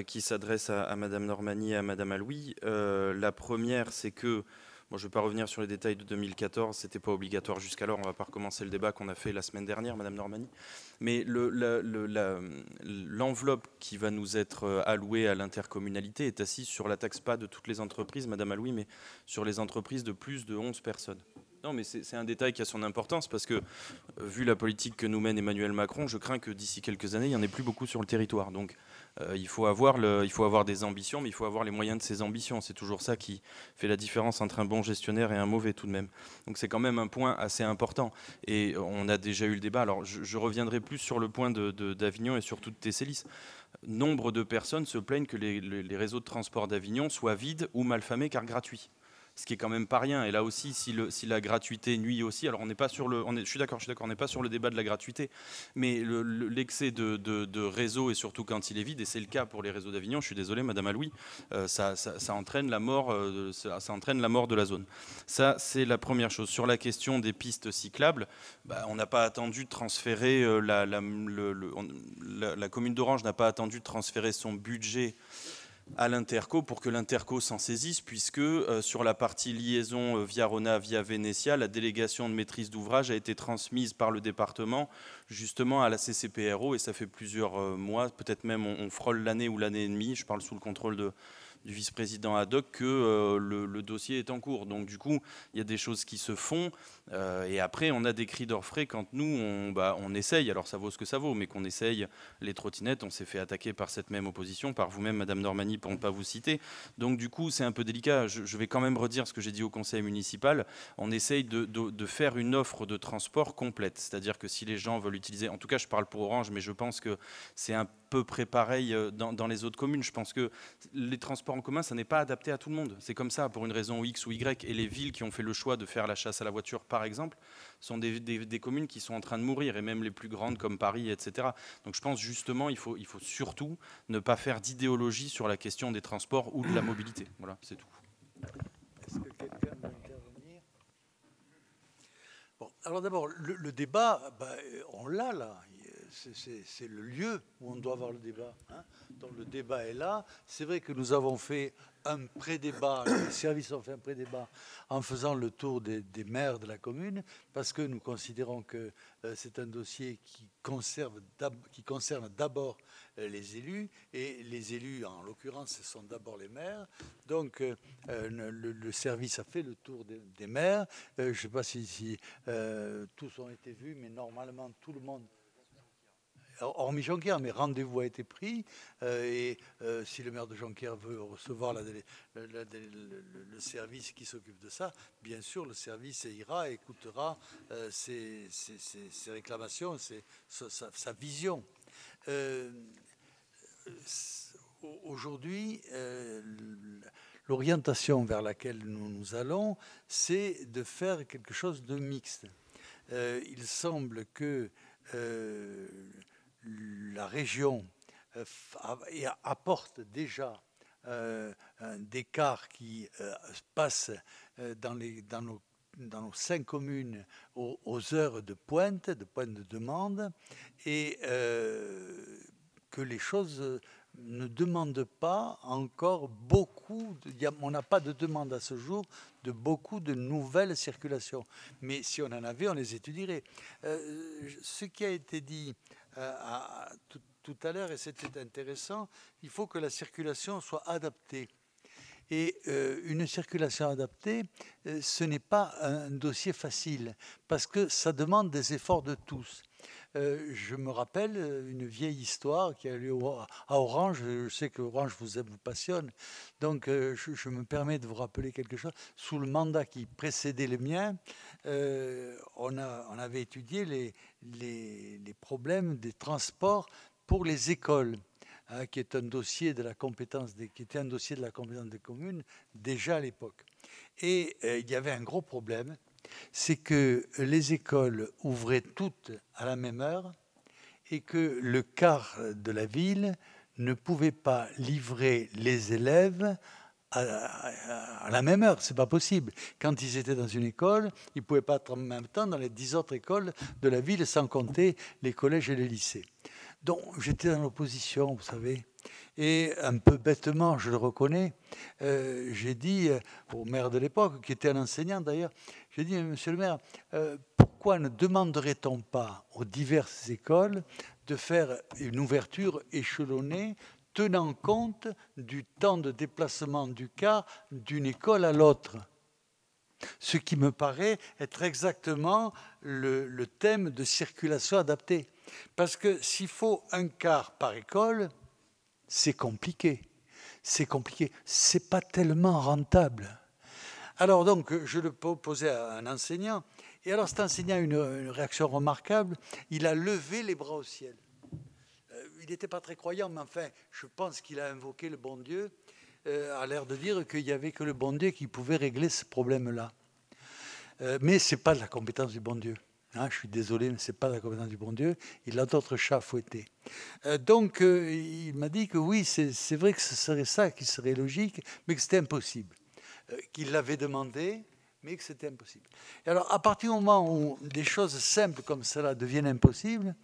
qui s'adressent à Madame Normani et à Madame Alaoui. La première, c'est que, bon, je ne vais pas revenir sur les détails de 2014, ce n'était pas obligatoire jusqu'alors, on ne va pas recommencer le débat qu'on a fait la semaine dernière, Madame Normani. Mais l'enveloppe qui va nous être allouée à l'intercommunalité est assise sur la taxe pas de toutes les entreprises, Madame Alaoui, mais sur les entreprises de plus de 11 personnes. Non, mais c'est un détail qui a son importance parce que, vu la politique que nous mène Emmanuel Macron, je crains que d'ici quelques années, il n'y en ait plus beaucoup sur le territoire. Donc, il faut avoir des ambitions, mais il faut avoir les moyens de ces ambitions. C'est toujours ça qui fait la différence entre un bon gestionnaire et un mauvais, tout de même. Donc, c'est quand même un point assez important. Et on a déjà eu le débat. Alors, je reviendrai plus sur le point d'Avignon et surtout de Tessélis. Nombre de personnes se plaignent que les réseaux de transport d'Avignon soient vides ou malfamés car gratuits. Ce qui est quand même pas rien. Et là aussi, si la gratuité nuit aussi, alors on n'est pas sur le, je suis d'accord, on n'est pas sur le débat de la gratuité, mais l'excès de réseau et surtout quand il est vide, et c'est le cas pour les réseaux d'Avignon. Je suis désolé, Madame Alouis, ça entraîne la mort, ça entraîne la mort de la zone. Ça, c'est la première chose. Sur la question des pistes cyclables, on n'a pas attendu de transférer la commune d'Orange n'a pas attendu de transférer son budget à l'Interco pour que l'Interco s'en saisisse, puisque sur la partie liaison via Rona, via Vénétia, la délégation de maîtrise d'ouvrage a été transmise par le département justement à la CCPRO, et ça fait plusieurs mois, peut-être même on frôle l'année ou l'année et demie, je parle sous le contrôle du vice-président ad hoc, que le dossier est en cours. Donc du coup, il y a des choses qui se font, et après on a des cris d'orfraie quand nous on essaye, alors ça vaut ce que ça vaut, mais qu'on essaye les trottinettes. On s'est fait attaquer par cette même opposition, par vous-même, Madame Normani, pour ne pas vous citer. Donc du coup, c'est un peu délicat. Je vais quand même redire ce que j'ai dit au conseil municipal. On essaye de faire une offre de transport complète, c'est-à-dire que si les gens veulent utiliser, en tout cas je parle pour Orange, mais je pense que c'est un peu près pareil dans les autres communes. Je pense que les transports en commun, ça n'est pas adapté à tout le monde. C'est comme ça, pour une raison X ou Y. Et les villes qui ont fait le choix de faire la chasse à la voiture, par exemple, sont des communes qui sont en train de mourir, et même les plus grandes comme Paris, etc. Donc je pense justement il faut surtout ne pas faire d'idéologie sur la question des transports ou de la mobilité. Voilà, c'est tout. Est-ce que quelqu'un veut intervenir? Bon, alors d'abord, le débat, on l'a là. C'est le lieu où on doit avoir le débat. Hein. Donc le débat est là. C'est vrai que nous avons fait un pré-débat, les services ont fait un pré-débat en faisant le tour des maires de la commune, parce que nous considérons que c'est un dossier qui concerne d'abord les élus, et les élus, en l'occurrence, ce sont d'abord les maires. Donc le service a fait le tour des maires. Je ne sais pas si tous ont été vus, mais normalement tout le monde, hormis Jonquière, mais rendez-vous a été pris, et si le maire de Jonquière veut recevoir le service qui s'occupe de ça, bien sûr, le service ira et écoutera ses réclamations, sa vision. Aujourd'hui, l'orientation vers laquelle nous allons, c'est de faire quelque chose de mixte. Il semble que la région apporte déjà des cars qui passent dans nos 5 communes aux heures de pointe de demande, et que les choses ne demandent pas encore beaucoup. On n'a pas de demande à ce jour de beaucoup de nouvelles circulations. Mais si on en avait, on les étudierait. Ce qui a été dit tout à l'heure, et c'était intéressant, il faut que la circulation soit adaptée. Et une circulation adaptée, ce n'est pas un dossier facile, parce que ça demande des efforts de tous. Je me rappelle une vieille histoire qui a lieu à Orange. Je sais que Orange vous passionne, donc je me permets de vous rappeler quelque chose. Sous le mandat qui précédait le mien, on avait étudié les problèmes des transports pour les écoles, hein, qui est un dossier de la compétence qui était un dossier de la compétence des communes déjà à l'époque. Et il y avait un gros problème. C'est que les écoles ouvraient toutes à la même heure, et que le car de la ville ne pouvait pas livrer les élèves à la même heure. C'est pas possible. Quand ils étaient dans une école, ils ne pouvaient pas être en même temps dans les 10 autres écoles de la ville, sans compter les collèges et les lycées. Donc j'étais dans l'opposition, vous savez. Et un peu bêtement, je le reconnais, j'ai dit au maire de l'époque, qui était un enseignant d'ailleurs, j'ai dit, monsieur le maire, pourquoi ne demanderait-on pas aux diverses écoles de faire une ouverture échelonnée tenant compte du temps de déplacement du car d'une école à l'autre? Ce qui me paraît être exactement le thème de circulation adaptée. Parce que s'il faut un car par école, c'est compliqué. C'est compliqué. C'est pas tellement rentable. Alors donc, je le posais à un enseignant. Et alors cet enseignant a une réaction remarquable. Il a levé les bras au ciel. Il n'était pas très croyant, mais enfin, je pense qu'il a invoqué le bon Dieu, a l'air de dire qu'il n'y avait que le bon Dieu qui pouvait régler ce problème-là. Mais ce n'est pas de la compétence du bon Dieu. Hein, je suis désolé, mais ce n'est pas de la compétence du bon Dieu. Il a d'autres chats à fouetter. Donc, il m'a dit que oui, c'est vrai que ce serait ça qui serait logique, mais que c'était impossible. Qu'il l'avait demandé, mais que c'était impossible. Et alors, à partir du moment où des choses simples comme cela deviennent impossibles,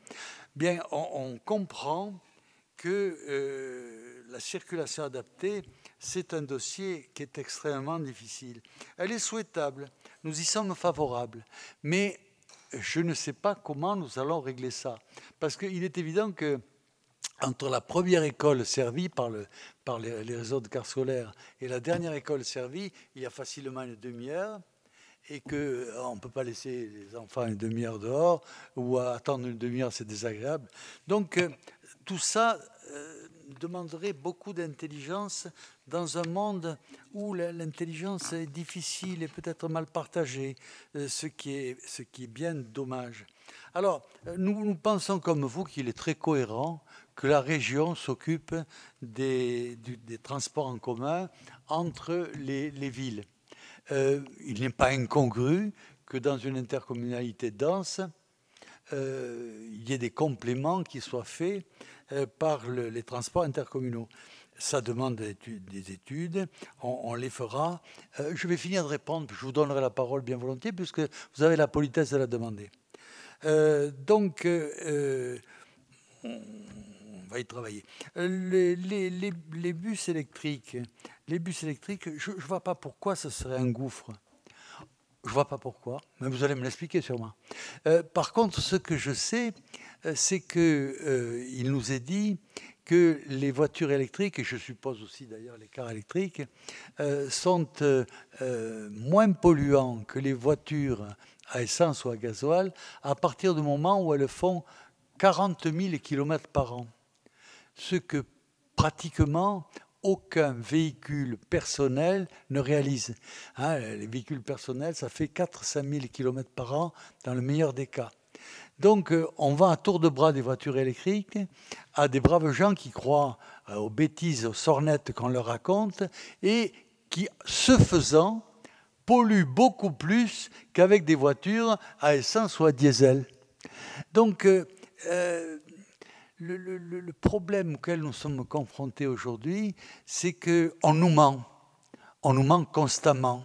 bien, on comprend que la circulation adaptée, c'est un dossier qui est extrêmement difficile. Elle est souhaitable, nous y sommes favorables, mais je ne sais pas comment nous allons régler ça. Parce qu'il est évident que entre la première école servie par les réseaux de cars scolaires et la dernière école servie, il y a facilement une demi-heure, et qu'on ne peut pas laisser les enfants une demi-heure dehors, ou attendre une demi-heure, c'est désagréable. Donc, tout ça demanderait beaucoup d'intelligence dans un monde où l'intelligence est difficile et peut-être mal partagée, ce qui est bien dommage. Alors, nous pensons comme vous qu'il est très cohérent que la région s'occupe des transports en commun entre les villes. Il n'est pas incongru que dans une intercommunalité dense, il y ait des compléments qui soient faits par les transports intercommunaux. Ça demande des études, on les fera. Je vais finir de répondre, je vous donnerai la parole bien volontiers, puisque vous avez la politesse de la demander. Donc, on va y travailler. Les bus électriques, je ne vois pas pourquoi ce serait un gouffre. Je ne vois pas pourquoi, mais vous allez me l'expliquer sûrement. Par contre, ce que je sais, c'est qu'il nous est dit que les voitures électriques, et je suppose aussi d'ailleurs les cars électriques, sont moins polluants que les voitures à essence ou à gasoil à partir du moment où elles font 40 000 km par an. Ce que pratiquement aucun véhicule personnel ne réalise. Hein, les véhicules personnels, ça fait 4-5 000 km par an dans le meilleur des cas. Donc, on vend à tour de bras des voitures électriques à des braves gens qui croient aux bêtises, aux sornettes qu'on leur raconte et qui, ce faisant, polluent beaucoup plus qu'avec des voitures à essence ou à diesel. Donc, le problème auquel nous sommes confrontés aujourd'hui, c'est qu'on nous ment. On nous ment constamment.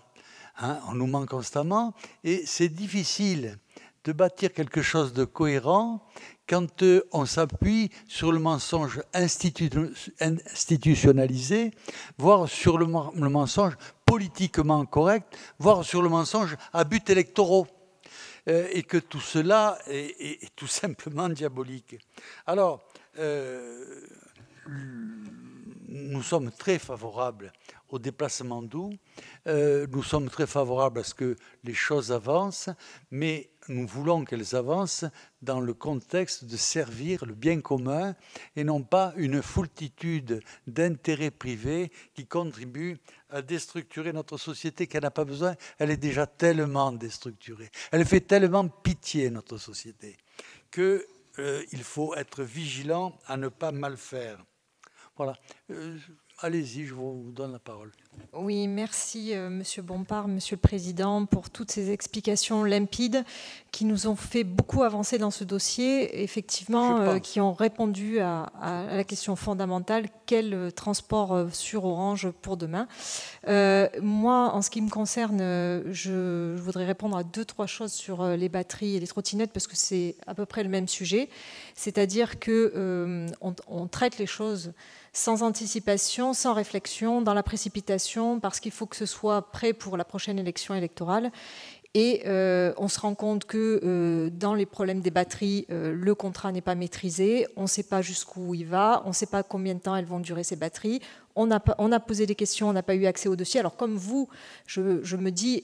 Hein, on nous ment constamment et c'est difficile de bâtir quelque chose de cohérent quand on s'appuie sur le mensonge institutionnalisé, voire sur le mensonge politiquement correct, voire sur le mensonge à but électoraux. Et que tout cela est tout simplement diabolique. Alors, nous sommes très favorables au déplacement doux, nous sommes très favorables à ce que les choses avancent, mais nous voulons qu'elles avancent dans le contexte de servir le bien commun et non pas une foultitude d'intérêts privés qui contribuent à déstructurer notre société qu'elle n'a pas besoin. Elle est déjà tellement déstructurée. Elle fait tellement pitié, notre société, qu'il faut être vigilant à ne pas mal faire. Voilà. Allez-y, je vous donne la parole. Oui, merci Monsieur Bompard, Monsieur le Président, pour toutes ces explications limpides qui nous ont fait beaucoup avancer dans ce dossier, effectivement, qui ont répondu à la question fondamentale, quel transport sur Orange pour demain. Moi, en ce qui me concerne, je voudrais répondre à 2-3 choses sur les batteries et les trottinettes, parce que c'est à peu près le même sujet, c'est-à-dire qu'on traite les choses sans anticipation, sans réflexion, dans la précipitation, parce qu'il faut que ce soit prêt pour la prochaine élection électorale. Et on se rend compte que dans les problèmes des batteries, le contrat n'est pas maîtrisé, on ne sait pas jusqu'où il va, on ne sait pas combien de temps elles vont durer ces batteries. On a posé des questions, on n'a pas eu accès au dossier. Alors comme vous, je me dis,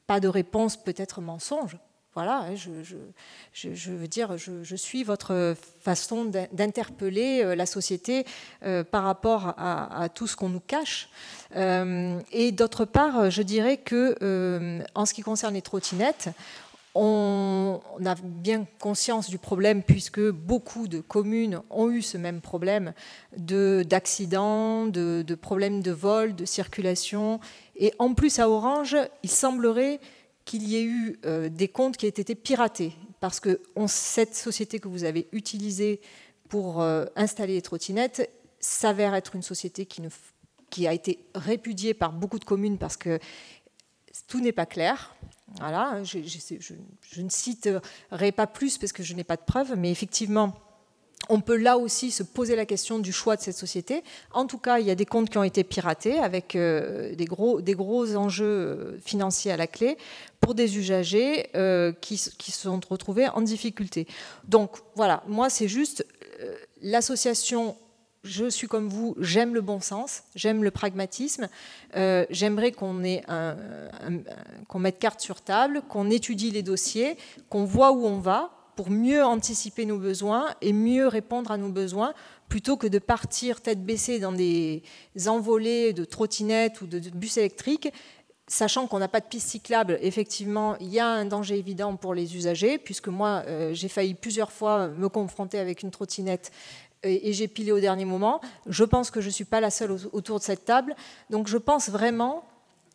pas de réponse, peut-être mensonge. Voilà, je veux dire, je suis votre façon d'interpeller la société par rapport à tout ce qu'on nous cache. Et d'autre part, je dirais que, en ce qui concerne les trottinettes, on a bien conscience du problème puisque beaucoup de communes ont eu ce même problème d'accidents, de problèmes de vol, de circulation. Et en plus, à Orange, il semblerait qu'il y ait eu des comptes qui aient été piratés. Parce que cette société que vous avez utilisée pour installer les trottinettes s'avère être une société qui a été répudiée par beaucoup de communes parce que tout n'est pas clair. Voilà, je ne citerai pas plus parce que je n'ai pas de preuves, mais effectivement, on peut là aussi se poser la question du choix de cette société. En tout cas, il y a des comptes qui ont été piratés avec des gros enjeux financiers à la clé pour des usagers qui se sont retrouvés en difficulté. Donc voilà, moi c'est juste l'association. Je suis comme vous, j'aime le bon sens, j'aime le pragmatisme. J'aimerais qu'on mette carte sur table, qu'on étudie les dossiers, qu'on voit où on va pour mieux anticiper nos besoins et mieux répondre à nos besoins, plutôt que de partir tête baissée dans des envolées de trottinettes ou de bus électriques, sachant qu'on n'a pas de piste cyclable. Effectivement, il y a un danger évident pour les usagers, puisque moi, j'ai failli plusieurs fois me confronter avec une trottinette et j'ai pilé au dernier moment. Je pense que je ne suis pas la seule autour de cette table. Donc je pense vraiment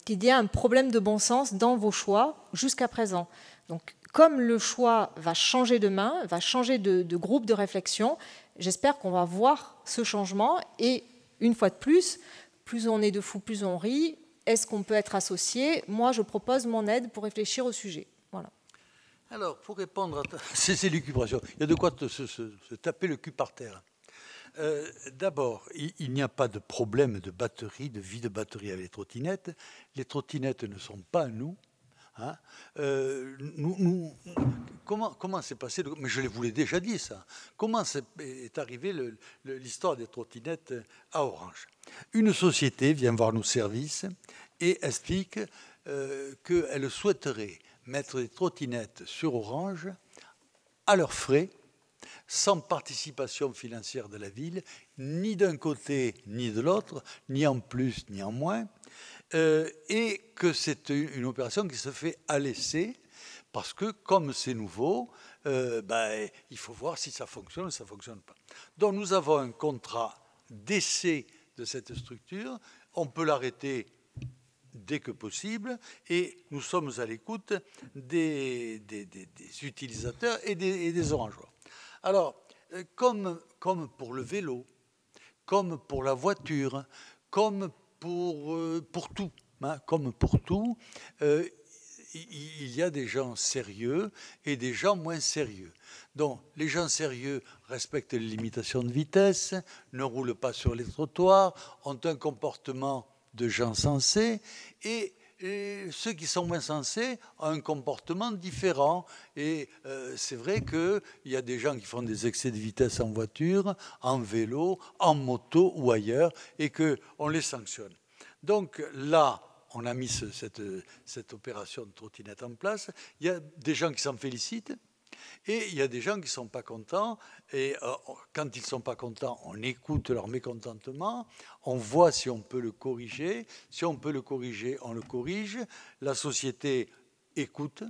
qu'il y a un problème de bon sens dans vos choix jusqu'à présent. Donc comme le choix va changer demain, va changer de groupe de réflexion, j'espère qu'on va voir ce changement. Et une fois de plus on est de fous, plus on rit. Est-ce qu'on peut être associé? Moi, je propose mon aide pour réfléchir au sujet. Voilà. Alors, pour répondre à ces élucubrations, il y a de quoi se taper le cul par terre. D'abord, il n'y a pas de problème de batterie, de vie de batterie avec les trottinettes. Les trottinettes ne sont pas à nous. Hein. Comment s'est passé mais je vous l'ai déjà dit ça. Comment est arrivée l'histoire des trottinettes à Orange? Une société vient voir nos services et explique qu'elle souhaiterait mettre des trottinettes sur Orange à leurs frais, sans participation financière de la ville, ni d'un côté ni de l'autre, ni en plus ni en moins, et que c'est une opération qui se fait à l'essai, parce que comme c'est nouveau, il faut voir si ça fonctionne ou ça ne fonctionne pas. Donc nous avons un contrat d'essai de cette structure, on peut l'arrêter dès que possible, et nous sommes à l'écoute des utilisateurs et des orangeois. Alors, comme pour le vélo, comme pour la voiture, comme pour tout, hein, il y a des gens sérieux et des gens moins sérieux. Donc, les gens sérieux respectent les limitations de vitesse, ne roulent pas sur les trottoirs, ont un comportement de gens sensés, et ceux qui sont moins sensés ont un comportement différent. Et c'est vrai qu'il y a des gens qui font des excès de vitesse en voiture, en vélo, en moto ou ailleurs, et qu'on les sanctionne. Donc là, on a mis cette opération de trottinette en place. Il y a des gens qui s'en félicitent. Et il y a des gens qui ne sont pas contents, et quand ils ne sont pas contents, on écoute leur mécontentement, on voit si on peut le corriger. Si on peut le corriger, on le corrige. La société écoute.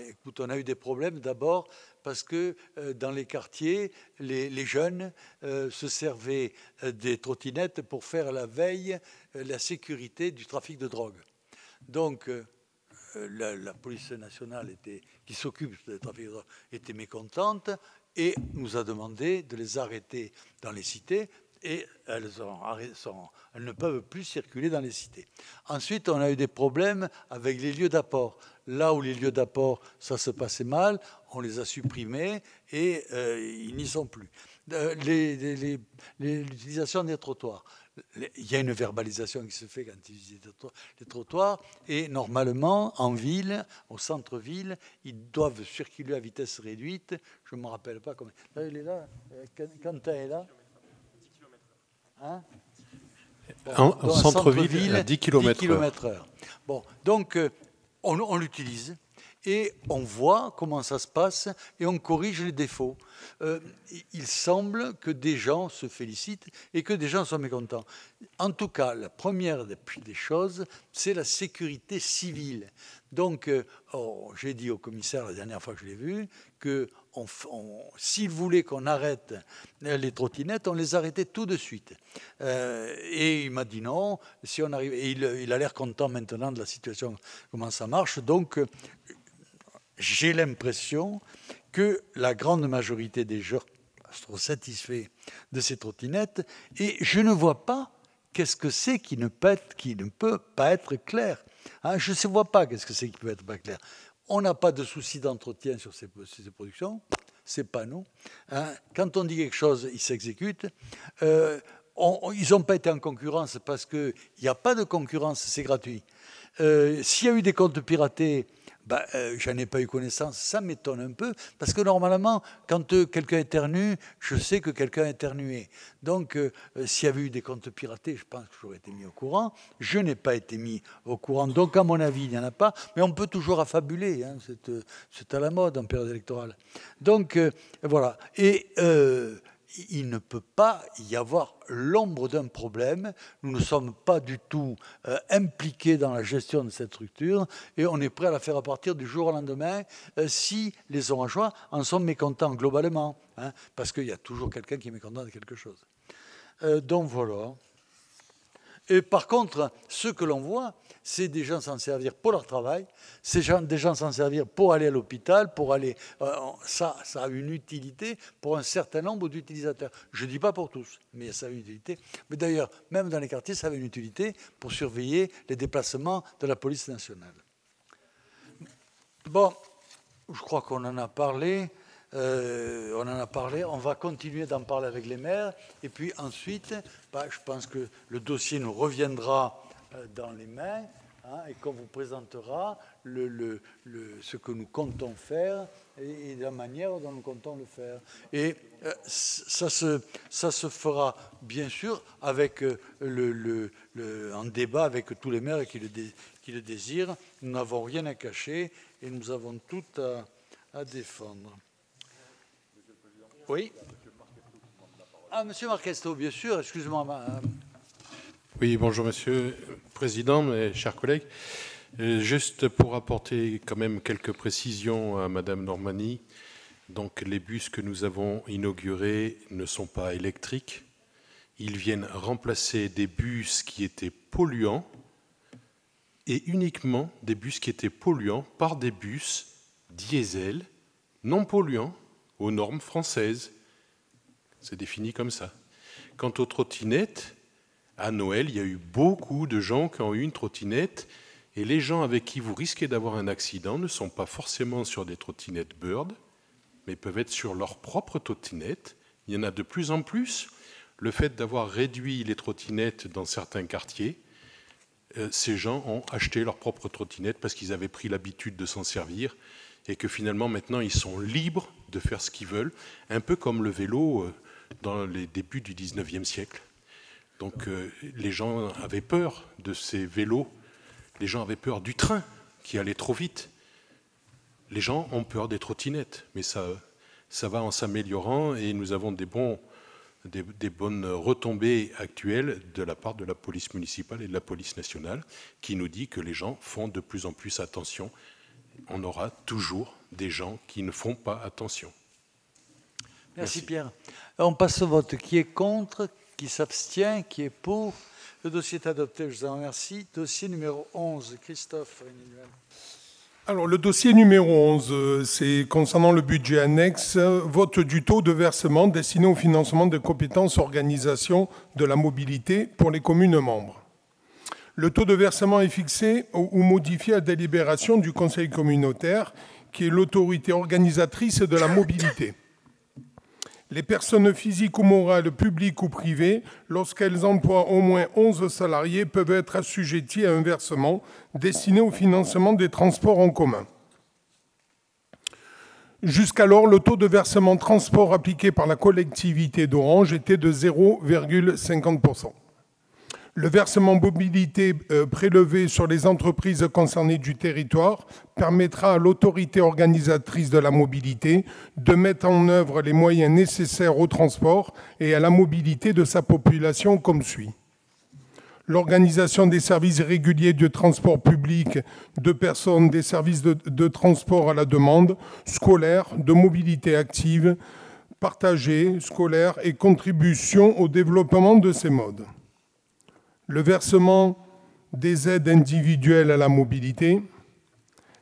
Écoute, on a eu des problèmes d'abord parce que dans les quartiers, les jeunes se servaient des trottinettes pour faire la veille, la sécurité du trafic de drogue. Donc, la police nationale qui s'occupe des trafics de drogue était mécontente et nous a demandé de les arrêter dans les cités, et elles ne peuvent plus circuler dans les cités. Ensuite, on a eu des problèmes avec les lieux d'apport. Là où les lieux d'apport, ça se passait mal, on les a supprimés et ils n'y sont plus. L'utilisation des trottoirs. Il y a une verbalisation qui se fait quand ils utilisent les trottoirs, et normalement, en ville, au centre-ville, ils doivent circuler à vitesse réduite. Je ne me rappelle pas comment. Là, il est là. Quentin est là. 10 km/h. Hein En centre-ville, à 10 km/h. Bon, donc, on l'utilise. Et on voit comment ça se passe et on corrige les défauts. Il semble que des gens se félicitent et que des gens sont mécontents. En tout cas, la première des choses, c'est la sécurité civile. Donc, j'ai dit au commissaire la dernière fois que je l'ai vu que s'il voulait qu'on arrête les trottinettes, on les arrêtait tout de suite. Et il m'a dit non. Si on arrive, et il a l'air content maintenant de la situation, comment ça marche. Donc, j'ai l'impression que la grande majorité des gens sont satisfaits de ces trottinettes et je ne vois pas qu'est-ce que c'est qui ne peut pas être clair. Hein, je ne vois pas qu'est-ce que c'est qui peut être pas clair. On n'a pas de souci d'entretien sur ces productions, c'est pas nous. Hein. Quand on dit quelque chose, il s'exécute. Ils n'ont pas été en concurrence parce qu'il n'y a pas de concurrence, c'est gratuit. S'il y a eu des comptes piratés, j'en ai pas eu connaissance, ça m'étonne un peu, parce que normalement, quand quelqu'un éternue, je sais que quelqu'un a éternué. Donc, s'il y avait eu des comptes piratés, je pense que j'aurais été mis au courant. Je n'ai pas été mis au courant, donc à mon avis, il n'y en a pas. Mais on peut toujours affabuler, hein, c'est à la mode en période électorale. Donc, voilà. Et il ne peut pas y avoir l'ombre d'un problème. Nous ne sommes pas du tout impliqués dans la gestion de cette structure et on est prêt à la faire à partir du jour au lendemain si les Orangeois en sont mécontents globalement, hein, parce qu'il y a toujours quelqu'un qui est mécontent de quelque chose. Donc voilà. Et par contre, ce que l'on voit, c'est des gens s'en servir pour leur travail, des gens s'en servir pour aller à l'hôpital, pour aller... ça a une utilité pour un certain nombre d'utilisateurs. Je ne dis pas pour tous, mais ça a une utilité. Mais d'ailleurs, même dans les quartiers, ça avait une utilité pour surveiller les déplacements de la police nationale. Bon, je crois qu'on en a parlé. On va continuer d'en parler avec les maires. Et puis ensuite, je pense que le dossier nous reviendra dans les mains, hein, et qu'on vous présentera ce que nous comptons faire et la manière dont nous comptons le faire. Et ça se fera bien sûr avec en débat avec tous les maires qui le désirent. Nous n'avons rien à cacher et nous avons tout à défendre. Oui. Ah, Monsieur Marquesto, bien sûr, excusez-moi. Oui, bonjour Monsieur le Président, mes chers collègues. Juste pour apporter quand même quelques précisions à Madame Normani. Donc les bus que nous avons inaugurés ne sont pas électriques. Ils viennent remplacer des bus qui étaient polluants et uniquement des bus qui étaient polluants par des bus diesel non polluants aux normes françaises. C'est défini comme ça. Quant aux trottinettes, à Noël, il y a eu beaucoup de gens qui ont eu une trottinette et les gens avec qui vous risquez d'avoir un accident ne sont pas forcément sur des trottinettes Bird, mais peuvent être sur leur propre trottinette. Il y en a de plus en plus. Le fait d'avoir réduit les trottinettes dans certains quartiers, ces gens ont acheté leur propre trottinette parce qu'ils avaient pris l'habitude de s'en servir et que finalement maintenant ils sont libres de faire ce qu'ils veulent, un peu comme le vélo dans les débuts du 19e siècle. Donc les gens avaient peur de ces vélos, les gens avaient peur du train qui allait trop vite. Les gens ont peur des trottinettes, mais ça va en s'améliorant et nous avons des bonnes retombées actuelles de la part de la police municipale et de la police nationale qui nous dit que les gens font de plus en plus attention. On aura toujours des gens qui ne font pas attention. Merci Pierre. On passe au vote. Qui est contre ? Qui s'abstient? Qui est pour? Le dossier est adopté, je vous en remercie. Dossier numéro 11, Christophe Réninuel. Alors, le dossier numéro 11, c'est concernant le budget annexe, vote du taux de versement destiné au financement des compétences organisation de la mobilité pour les communes membres. Le taux de versement est fixé ou modifié à délibération du Conseil communautaire, qui est l'autorité organisatrice de la mobilité. Les personnes physiques ou morales, publiques ou privées, lorsqu'elles emploient au moins 11 salariés, peuvent être assujetties à un versement destiné au financement des transports en commun. Jusqu'alors, le taux de versement transport appliqué par la collectivité d'Orange était de 0,50%. Le versement mobilité prélevé sur les entreprises concernées du territoire permettra à l'autorité organisatrice de la mobilité de mettre en œuvre les moyens nécessaires au transport et à la mobilité de sa population comme suit. L'organisation des services réguliers de transport public de personnes, des services de transport à la demande, scolaire, de mobilité active, partagée, scolaire et contribution au développement de ces modes. Le versement des aides individuelles à la mobilité,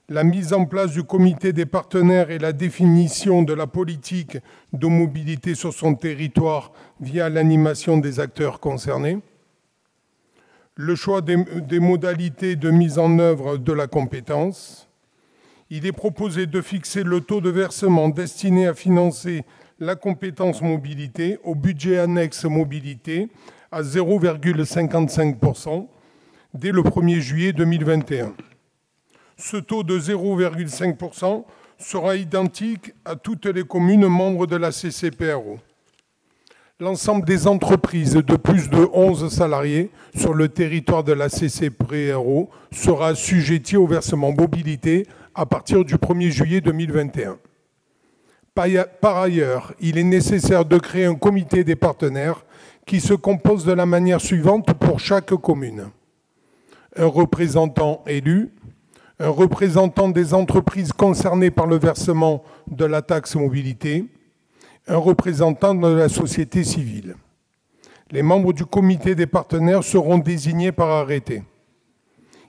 la mise en place du comité des partenaires et la définition de la politique de mobilité sur son territoire via l'animation des acteurs concernés, le choix des modalités de mise en œuvre de la compétence. Il est proposé de fixer le taux de versement destiné à financer la compétence mobilité au budget annexe mobilité à 0,55% dès le 1er juillet 2021. Ce taux de 0,5% sera identique à toutes les communes membres de la CCPRO. L'ensemble des entreprises de plus de 11 salariés sur le territoire de la CCPRO sera assujetti au versement mobilité à partir du 1er juillet 2021. Par ailleurs, il est nécessaire de créer un comité des partenaires qui se compose de la manière suivante pour chaque commune. Un représentant élu, un représentant des entreprises concernées par le versement de la taxe mobilité, un représentant de la société civile. Les membres du comité des partenaires seront désignés par arrêté.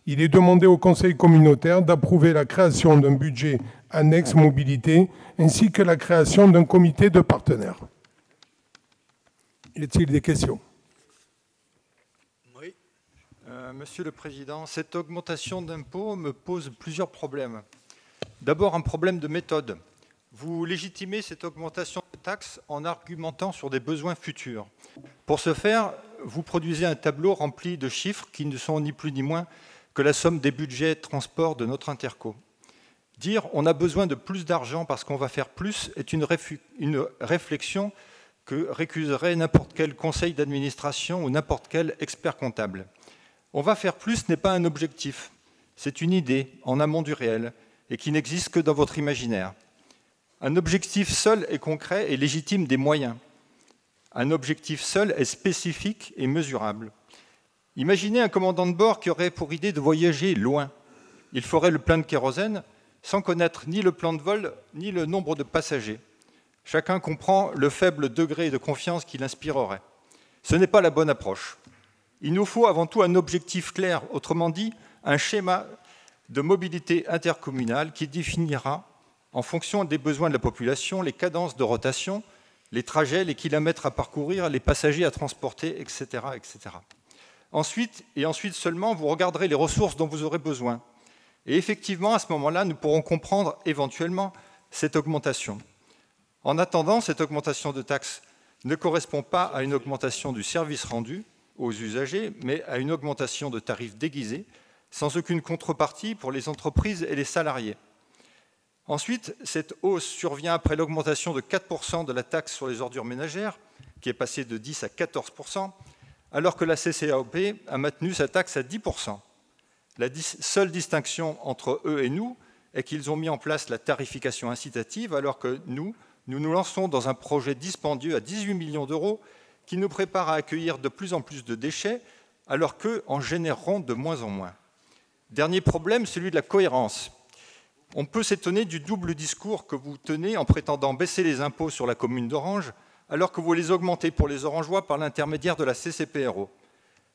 Il est demandé au Conseil communautaire d'approuver la création d'un budget annexe mobilité ainsi que la création d'un comité de partenaires. Y a-t-il des questions? Oui. Monsieur le Président, cette augmentation d'impôts me pose plusieurs problèmes. D'abord, un problème de méthode. Vous légitimez cette augmentation de taxes en argumentant sur des besoins futurs. Pour ce faire, vous produisez un tableau rempli de chiffres qui ne sont ni plus ni moins que la somme des budgets de transport de notre interco. Dire « on a besoin de plus d'argent parce qu'on va faire plus » est une réflexion que récuserait n'importe quel conseil d'administration ou n'importe quel expert comptable. On va faire plus n'est pas un objectif, c'est une idée en amont du réel et qui n'existe que dans votre imaginaire. Un objectif seul est concret et légitime des moyens. Un objectif seul est spécifique et mesurable. Imaginez un commandant de bord qui aurait pour idée de voyager loin. Il ferait le plein de kérosène sans connaître ni le plan de vol ni le nombre de passagers. Chacun comprend le faible degré de confiance qu'il inspirerait. Ce n'est pas la bonne approche. Il nous faut avant tout un objectif clair, autrement dit, un schéma de mobilité intercommunale qui définira, en fonction des besoins de la population, les cadences de rotation, les trajets, les kilomètres à parcourir, les passagers à transporter, etc. etc. Ensuite, et ensuite seulement, vous regarderez les ressources dont vous aurez besoin. Et effectivement, à ce moment-là, nous pourrons comprendre éventuellement cette augmentation. En attendant, cette augmentation de taxes ne correspond pas à une augmentation du service rendu aux usagers, mais à une augmentation de tarifs déguisés, sans aucune contrepartie pour les entreprises et les salariés. Ensuite, cette hausse survient après l'augmentation de 4% de la taxe sur les ordures ménagères, qui est passée de 10 à 14%, alors que la CCAOP a maintenu sa taxe à 10%. La seule distinction entre eux et nous est qu'ils ont mis en place la tarification incitative, alors que nous nous lançons dans un projet dispendieux à 18 millions d'euros qui nous prépare à accueillir de plus en plus de déchets, alors qu'eux en généreront de moins en moins. Dernier problème, celui de la cohérence. On peut s'étonner du double discours que vous tenez en prétendant baisser les impôts sur la commune d'Orange, alors que vous les augmentez pour les Orangeois par l'intermédiaire de la CCPRO.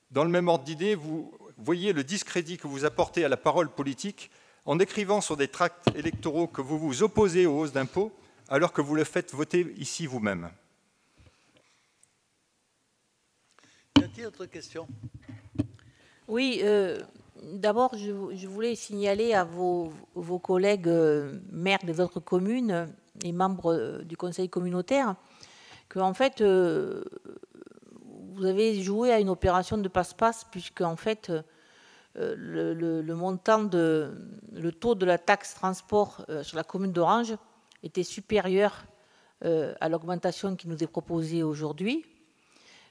Dans le même ordre d'idée, vous voyez le discrédit que vous apportez à la parole politique en écrivant sur des tracts électoraux que vous vous opposez aux hausses d'impôts, alors que vous le faites voter ici vous-même. Y a-t-il d'autres questions? Oui, d'abord, je voulais signaler à vos collègues maires des autres communes et membres du conseil communautaire qu'en fait, vous avez joué à une opération de passe-passe, puisque en fait, le montant le taux de la taxe transport sur la commune d'Orange était supérieur à l'augmentation qui nous est proposée aujourd'hui.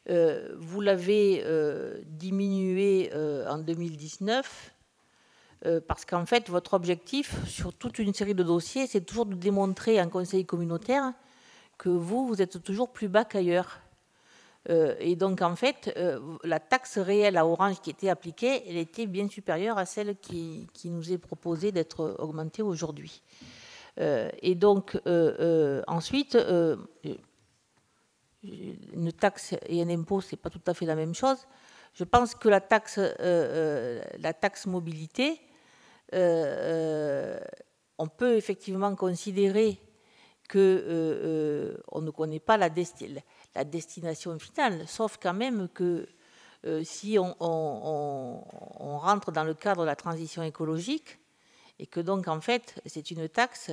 Vous l'avez diminué en 2019 parce qu'en fait, votre objectif sur toute une série de dossiers, c'est toujours de démontrer en conseil communautaire que vous êtes toujours plus bas qu'ailleurs. Et donc, en fait, la taxe réelle à Orange qui était appliquée, elle était bien supérieure à celle qui nous est proposée d'être augmentée aujourd'hui. Et donc, ensuite, une taxe et un impôt, ce n'est pas tout à fait la même chose. Je pense que la taxe mobilité, on peut effectivement considérer qu'on ne connaît pas la destination finale, sauf quand même que si on rentre dans le cadre de la transition écologique, et que donc en fait c'est une taxe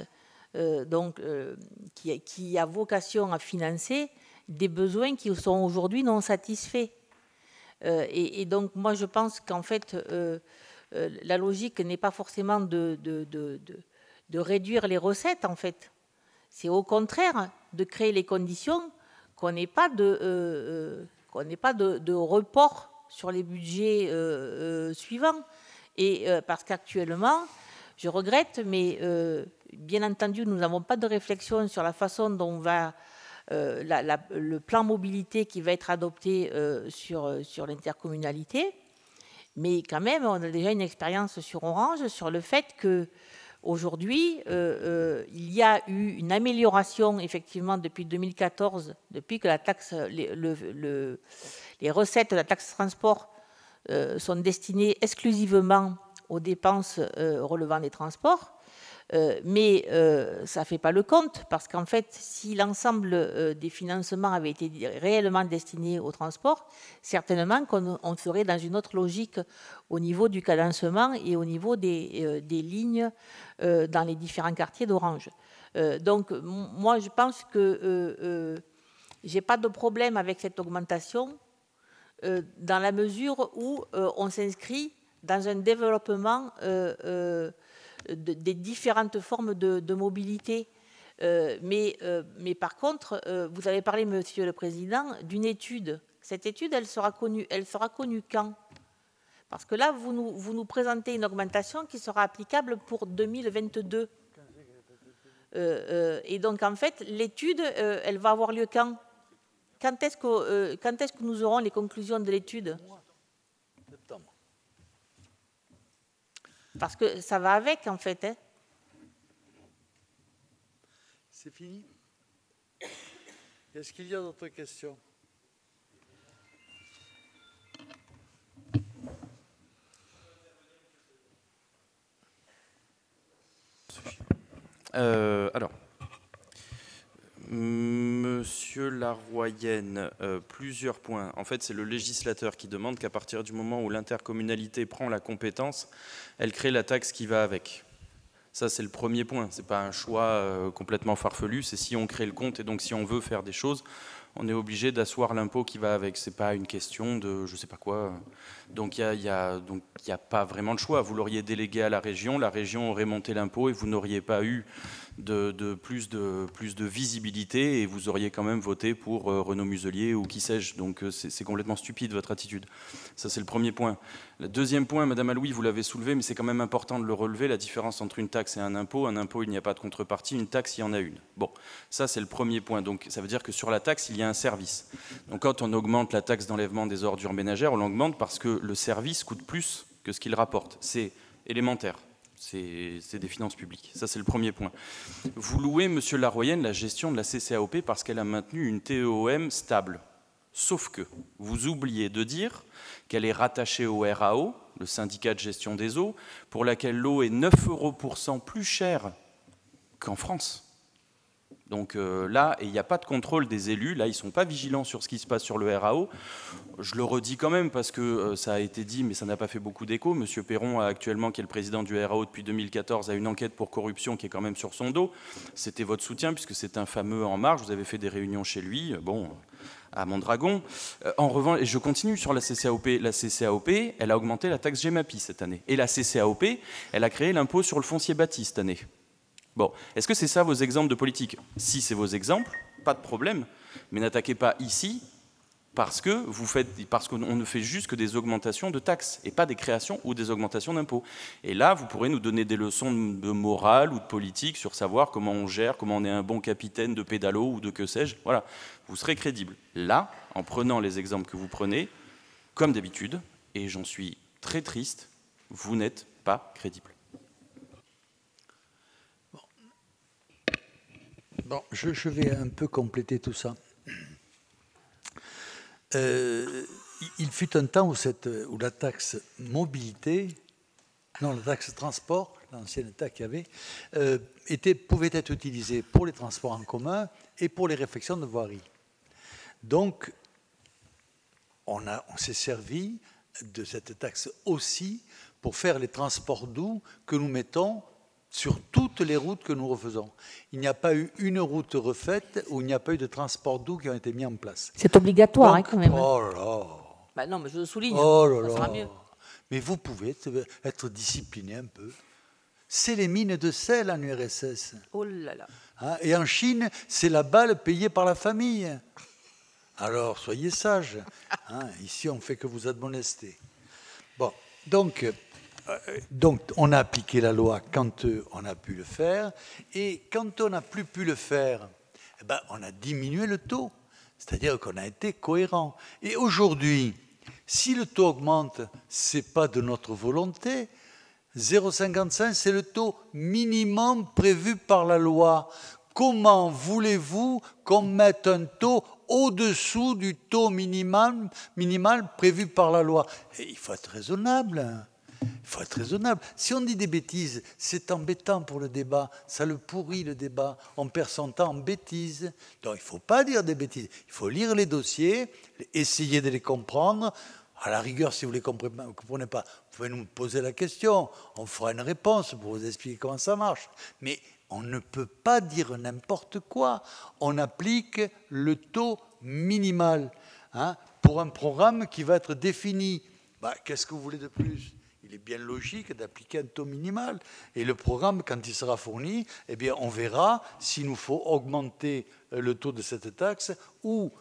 qui a vocation à financer des besoins qui sont aujourd'hui non satisfaits. Et donc moi je pense qu'en fait la logique n'est pas forcément de réduire les recettes en fait. C'est au contraire de créer les conditions qu'on n'ait pas de report sur les budgets suivants. Et parce qu'actuellement, je regrette, mais bien entendu, nous n'avons pas de réflexion sur la façon dont va le plan mobilité qui va être adopté sur l'intercommunalité. Mais quand même, on a déjà une expérience sur Orange sur le fait que aujourd'hui, il y a eu une amélioration effectivement depuis 2014, depuis que la taxe, les recettes de la taxe transport sont destinées exclusivement aux dépenses relevant des transports. Mais ça ne fait pas le compte, parce qu'en fait, si l'ensemble des financements avait été réellement destinés au transport, certainement qu'on serait dans une autre logique au niveau du cadencement et au niveau des lignes dans les différents quartiers d'Orange. Donc, moi, je pense que je n'ai pas de problème avec cette augmentation dans la mesure où on s'inscrit dans un développement des différentes formes de mobilité. Mais par contre, vous avez parlé, Monsieur le Président, d'une étude. Cette étude, elle sera connue quand? Parce que là, vous nous présentez une augmentation qui sera applicable pour 2022. Et donc, en fait, l'étude, elle va avoir lieu quand? Quand est-ce que nous aurons les conclusions de l'étude? Parce que ça va avec, en fait. Hein. C'est fini. Est-ce qu'il y a d'autres questions? Alors, Monsieur Laroyenne, plusieurs points. En fait, c'est le législateur qui demande qu'à partir du moment où l'intercommunalité prend la compétence, elle crée la taxe qui va avec. Ça, c'est le premier point. Ce n'est pas un choix complètement farfelu. C'est si on crée le compte et donc si on veut faire des choses, on est obligé d'asseoir l'impôt qui va avec. Ce n'est pas une question de je ne sais pas quoi. Donc, il n'y a pas vraiment de choix. Vous l'auriez délégué à la région aurait monté l'impôt et vous n'auriez pas eu plus de visibilité et vous auriez quand même voté pour Renaud Muselier ou qui sais-je. Donc c'est complètement stupide votre attitude. Ça c'est le premier point. Le deuxième point, Madame Alouis, vous l'avez soulevé, mais c'est quand même important de le relever, la différence entre une taxe et un impôt. Un impôt, il n'y a pas de contrepartie, une taxe, il y en a une. Bon, ça c'est le premier point. Donc ça veut dire que sur la taxe, il y a un service. Donc quand on augmente la taxe d'enlèvement des ordures ménagères, on l'augmente parce que le service coûte plus que ce qu'il rapporte. C'est élémentaire. C'est des finances publiques. Ça, c'est le premier point. Vous louez, Monsieur Laroyenne, la gestion de la CCAOP parce qu'elle a maintenu une TEOM stable. Sauf que vous oubliez de dire qu'elle est rattachée au RAO, le syndicat de gestion des eaux, pour laquelle l'eau est 9 € plus chère qu'en France. Donc là, il n'y a pas de contrôle des élus. Là, ils ne sont pas vigilants sur ce qui se passe sur le RAO. Je le redis quand même parce que ça a été dit, mais ça n'a pas fait beaucoup d'écho. Monsieur Perron, actuellement, qui est le président du RAO depuis 2014, a une enquête pour corruption qui est quand même sur son dos. C'était votre soutien puisque c'est un fameux En Marche. Vous avez fait des réunions chez lui, bon, à Mondragon. En revanche, et je continue sur la CCAOP. La CCAOP, elle a augmenté la taxe GEMAPI cette année. Et la CCAOP, elle a créé l'impôt sur le foncier bâti cette année. Bon, est-ce que c'est ça vos exemples de politique? Si c'est vos exemples, pas de problème, mais n'attaquez pas ici parce qu'on ne fait juste que des augmentations de taxes et pas des créations ou des augmentations d'impôts. Et là, vous pourrez nous donner des leçons de morale ou de politique sur savoir comment on gère, comment on est un bon capitaine de pédalo ou de que sais-je. Voilà, vous serez crédible. Là, en prenant les exemples que vous prenez, comme d'habitude, et j'en suis très triste, vous n'êtes pas crédible. Bon, je vais un peu compléter tout ça. Il fut un temps où la taxe mobilité, non, la taxe transport, l'ancienne taxe qu'il y avait, pouvait être utilisée pour les transports en commun et pour les réfections de voirie. Donc, on s'est servi de cette taxe aussi pour faire les transports doux que nous mettons sur toutes les routes que nous refaisons. Il n'y a pas eu une route refaite où il n'y a pas eu de transports doux qui ont été mis en place. C'est obligatoire, donc, quand même. Oh là là. Bah non, mais je le souligne. Oh là ça sera là. mieux. Mais vous pouvez être discipliné un peu. C'est les mines de sel en URSS. Oh là là. Hein, et en Chine, c'est la balle payée par la famille. Alors, soyez sages. Hein, ici, on ne fait que vous admonester. Bon, donc, on a appliqué la loi quand on a pu le faire. Et quand on n'a plus pu le faire, eh ben, on a diminué le taux. C'est-à-dire qu'on a été cohérent. Et aujourd'hui, si le taux augmente, ce n'est pas de notre volonté. 0,55, c'est le taux minimum prévu par la loi. Comment voulez-vous qu'on mette un taux au-dessous du taux minimal prévu par la loi? Et il faut être raisonnable. Il faut être raisonnable. Si on dit des bêtises, c'est embêtant pour le débat. Ça le pourrit, le débat. On perd son temps en bêtises. Donc il ne faut pas dire des bêtises. Il faut lire les dossiers, essayer de les comprendre. À la rigueur, si vous ne les comprenez pas, vous pouvez nous poser la question. On fera une réponse pour vous expliquer comment ça marche. Mais on ne peut pas dire n'importe quoi. On applique le taux minimal pour un programme qui va être défini. Qu'est-ce que vous voulez de plus? Il est bien logique d'appliquer un taux minimal. Et le programme, quand il sera fourni, eh bien, on verra s'il nous faut augmenter le taux de cette taxe ou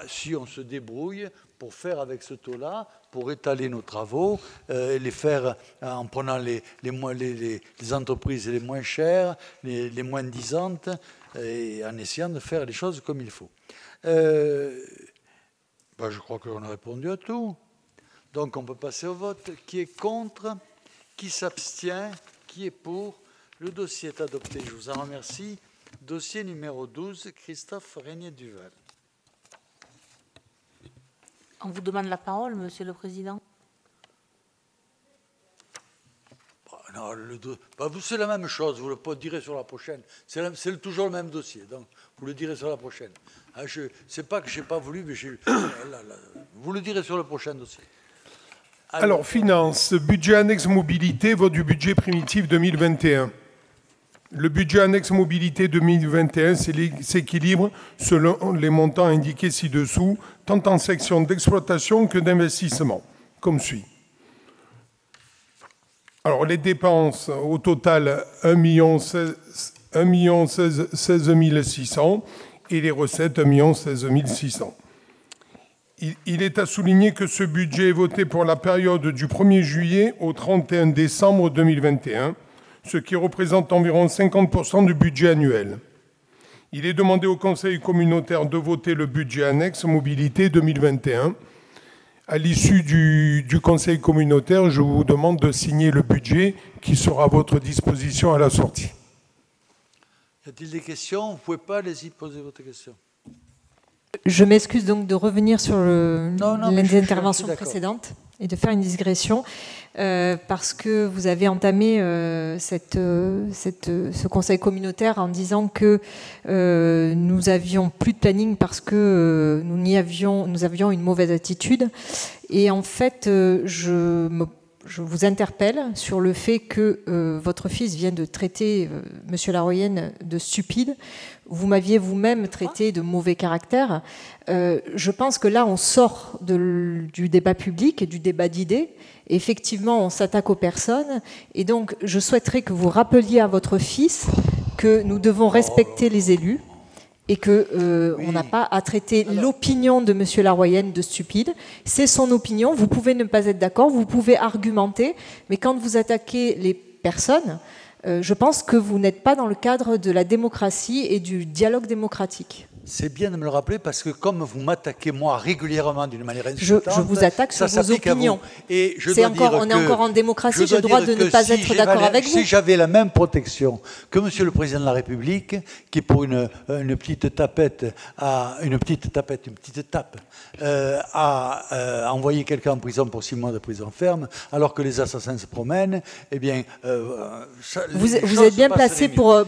si on se débrouille pour faire avec ce taux-là, pour étaler nos travaux, les faire en prenant les entreprises les moins chères, les moins disantes, et en essayant de faire les choses comme il faut. Je crois qu'on a répondu à tout. Donc on peut passer au vote. Qui est contre? Qui s'abstient? Qui est pour? Le dossier est adopté. Je vous en remercie. Dossier numéro 12, Christophe Régnier-Duval. On vous demande la parole, Monsieur le Président. Non, c'est la même chose, vous le direz sur la prochaine. C'est toujours le même dossier, donc vous le direz sur la prochaine. C'est pas que je n'ai pas voulu, mais vous le direz sur le prochain dossier. Alors, finance, budget annexe mobilité, vote du budget primitif 2021. Le budget annexe mobilité 2021 s'équilibre selon les montants indiqués ci-dessous, tant en section d'exploitation que d'investissement, comme suit. Alors, les dépenses, au total, 1 16 600 et les recettes, 1 16 600. Il est à souligner que ce budget est voté pour la période du 1er juillet au 31 décembre 2021, ce qui représente environ 50% du budget annuel. Il est demandé au Conseil communautaire de voter le budget annexe mobilité 2021. À l'issue du Conseil communautaire, je vous demande de signer le budget qui sera à votre disposition à la sortie. Y a-t-il des questions? Vous ne pouvez pas aller-y poser votre question. Je m'excuse donc de revenir sur les interventions précédentes et de faire une digression parce que vous avez entamé ce conseil communautaire en disant que nous avions plus de planning parce que nous avions une mauvaise attitude. Et en fait, je vous interpelle sur le fait que votre fils vient de traiter Monsieur Laroyenne de stupide. Vous m'aviez vous-même traité de mauvais caractère. Je pense que là, on sort du débat public et du débat d'idées. Effectivement, on s'attaque aux personnes. Et donc, je souhaiterais que vous rappeliez à votre fils que nous devons respecter les élus et qu'on n'a pas à traiter l'opinion de M. Laroyenne de stupide. C'est son opinion, vous pouvez ne pas être d'accord, vous pouvez argumenter, mais quand vous attaquez les personnes, je pense que vous n'êtes pas dans le cadre de la démocratie et du dialogue démocratique. C'est bien de me le rappeler parce que comme vous m'attaquez moi régulièrement d'une manière insultante, je vous attaque sur vos opinions. Et je on est encore en démocratie, j'ai le droit de ne pas être d'accord avec vous. Si j'avais la même protection que Monsieur le Président de la République, qui pour une petite tape a envoyé quelqu'un en prison pour 6 mois de prison ferme, alors que les assassins se promènent, eh bien, vous êtes bien placé pour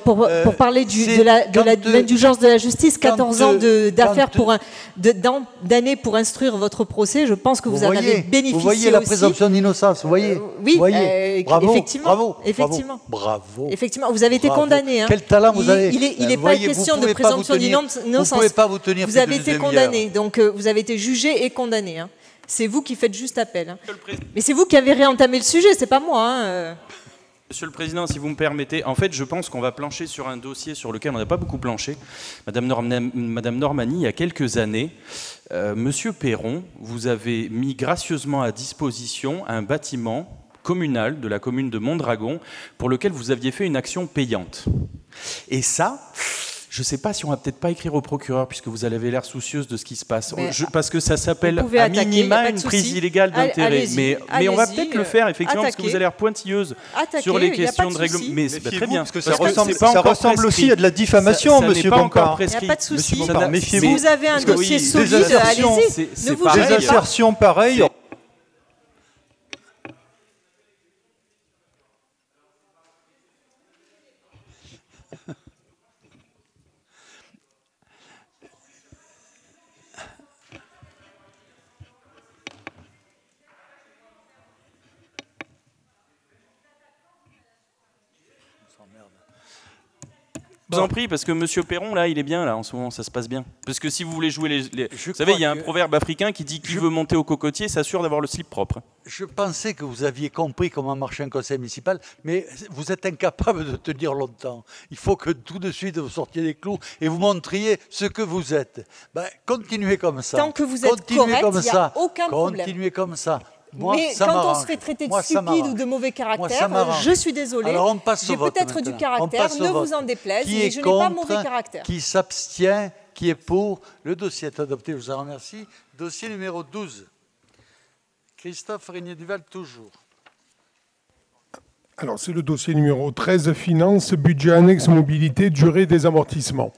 parler de l'indulgence de la justice. 14 ans d'affaires d'années pour instruire votre procès, je pense que vous en avez bénéficié. Vous voyez la présomption d'innocence, vous voyez bravo, effectivement. Bravo. Effectivement, vous avez été condamné. Quel talent vous avez. Il n'est pas question de présomption d'innocence. Vous ne pouvez pas vous tenir. Vous avez été condamné, donc vous avez été jugé et condamné. C'est vous qui faites juste appel. Mais c'est vous qui avez réentamé le sujet, c'est pas moi. Monsieur le Président, si vous me permettez, en fait, je pense qu'on va plancher sur un dossier sur lequel on n'a pas beaucoup planché. Madame Normani, il y a quelques années, Monsieur Perron, vous avez mis gracieusement à disposition un bâtiment communal de la commune de Mondragon pour lequel vous aviez fait une action payante. Et ça... Je ne sais pas si on va peut-être pas écrire au procureur, puisque vous avez l'air soucieuse de ce qui se passe. Parce que ça s'appelle à minima une prise illégale d'intérêt. Mais on va peut-être le faire, effectivement, parce que vous avez l'air pointilleuse sur les questions de règlement. Mais c'est très bien. Parce que ça ressemble aussi à de la diffamation, monsieur Bompard. Il n'y a pas de souci. Si vous avez un dossier solide, allez-y. Des assertions pareilles... Je vous en prie, parce que Monsieur Perron, là, il est bien, là, en ce moment, ça se passe bien. Parce que si vous voulez jouer vous savez, il y a un proverbe africain qui dit « Qui veut monter au cocotier s'assure d'avoir le slip propre ». Je pensais que vous aviez compris comment marchait un conseil municipal, mais vous êtes incapable de tenir longtemps. Il faut que tout de suite vous sortiez des clous et vous montriez ce que vous êtes. Continuez comme ça. Tant que vous êtes correct, il n'y a aucun problème. Continuez comme ça. Moi, mais quand on se fait traiter de stupide ou de mauvais caractère, je suis désolée. J'ai peut-être du caractère, ne vous en déplaise, mais je n'ai pas mauvais caractère. Qui s'abstient, qui est pour. Le dossier est adopté, je vous en remercie. Dossier numéro 12. Christophe Régnier-Duval, toujours. Alors, c'est le dossier numéro 13, Finances, budget annexe, mobilité, durée des amortissements.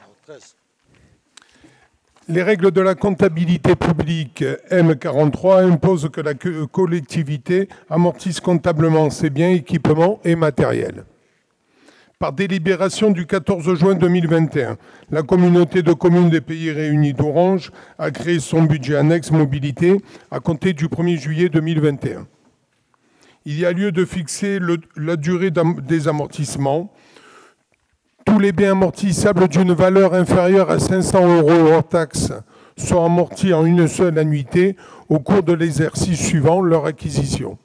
Les règles de la comptabilité publique M43 imposent que la collectivité amortisse comptablement ses biens, équipements et matériels. Par délibération du 14 juin 2021, la communauté de communes des Pays Réunis d'Orange a créé son budget annexe mobilité à compter du 1er juillet 2021. Il y a lieu de fixer la durée des amortissements. Tous les biens amortissables d'une valeur inférieure à 500 € hors taxe sont amortis en une seule annuité au cours de l'exercice suivant leur acquisition.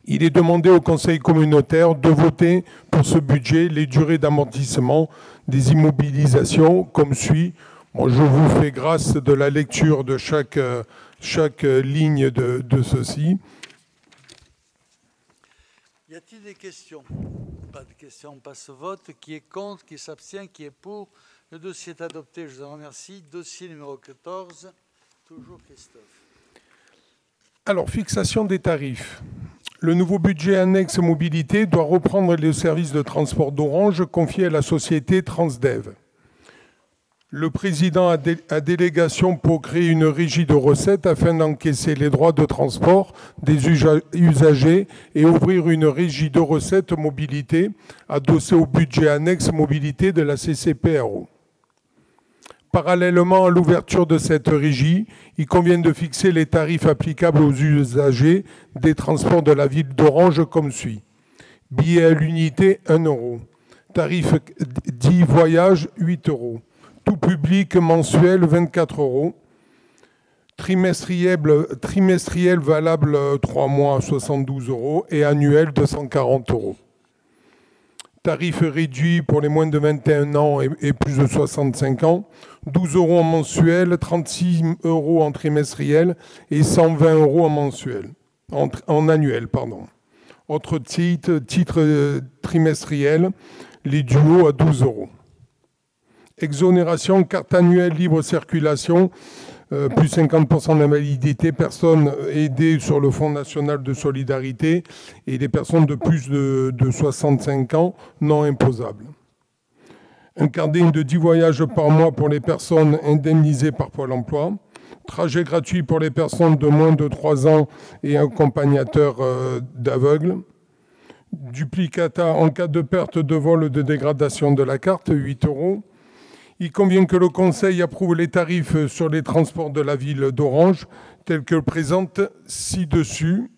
Il est demandé au Conseil communautaire de voter pour ce budget les durées d'amortissement des immobilisations comme suit. Je vous fais grâce de la lecture de chaque ligne de ceci. Y a-t-il des questions? Pas de questions, on passe au vote. Qui est contre, qui s'abstient, qui est pour? Le dossier est adopté, je vous en remercie. Dossier numéro 14, toujours Christophe. Alors, fixation des tarifs. Le nouveau budget annexe mobilité doit reprendre les services de transport d'Orange confiés à la société Transdev. Le président a délégation pour créer une régie de recettes afin d'encaisser les droits de transport des usagers et ouvrir une régie de recettes mobilité adossée au budget annexe mobilité de la CCPRO. Parallèlement à l'ouverture de cette régie, il convient de fixer les tarifs applicables aux usagers des transports de la ville d'Orange comme suit. Billet à l'unité, 1 €. Tarif dit voyage, 8 €. Tout public mensuel, 24 €. Trimestriel valable 3 mois, 72 € et annuel, 240 €. Tarif réduit pour les moins de 21 ans et plus de 65 ans, 12 € en mensuel, 36 € en trimestriel et 120 € en mensuel, en annuel, pardon. Autre titre trimestriel, les duos à 12 €. Exonération carte annuelle libre circulation, plus 50% d'invalidité, personnes aidées sur le Fonds national de solidarité et les personnes de plus de 65 ans non imposables. Un carnet de 10 voyages par mois pour les personnes indemnisées par Pôle emploi. Trajet gratuit pour les personnes de moins de 3 ans et accompagnateurs d'aveugles. Duplicata en cas de perte de vol ou de dégradation de la carte, 8 €. Il convient que le Conseil approuve les tarifs sur les transports de la ville d'Orange, tels que présente ci-dessus.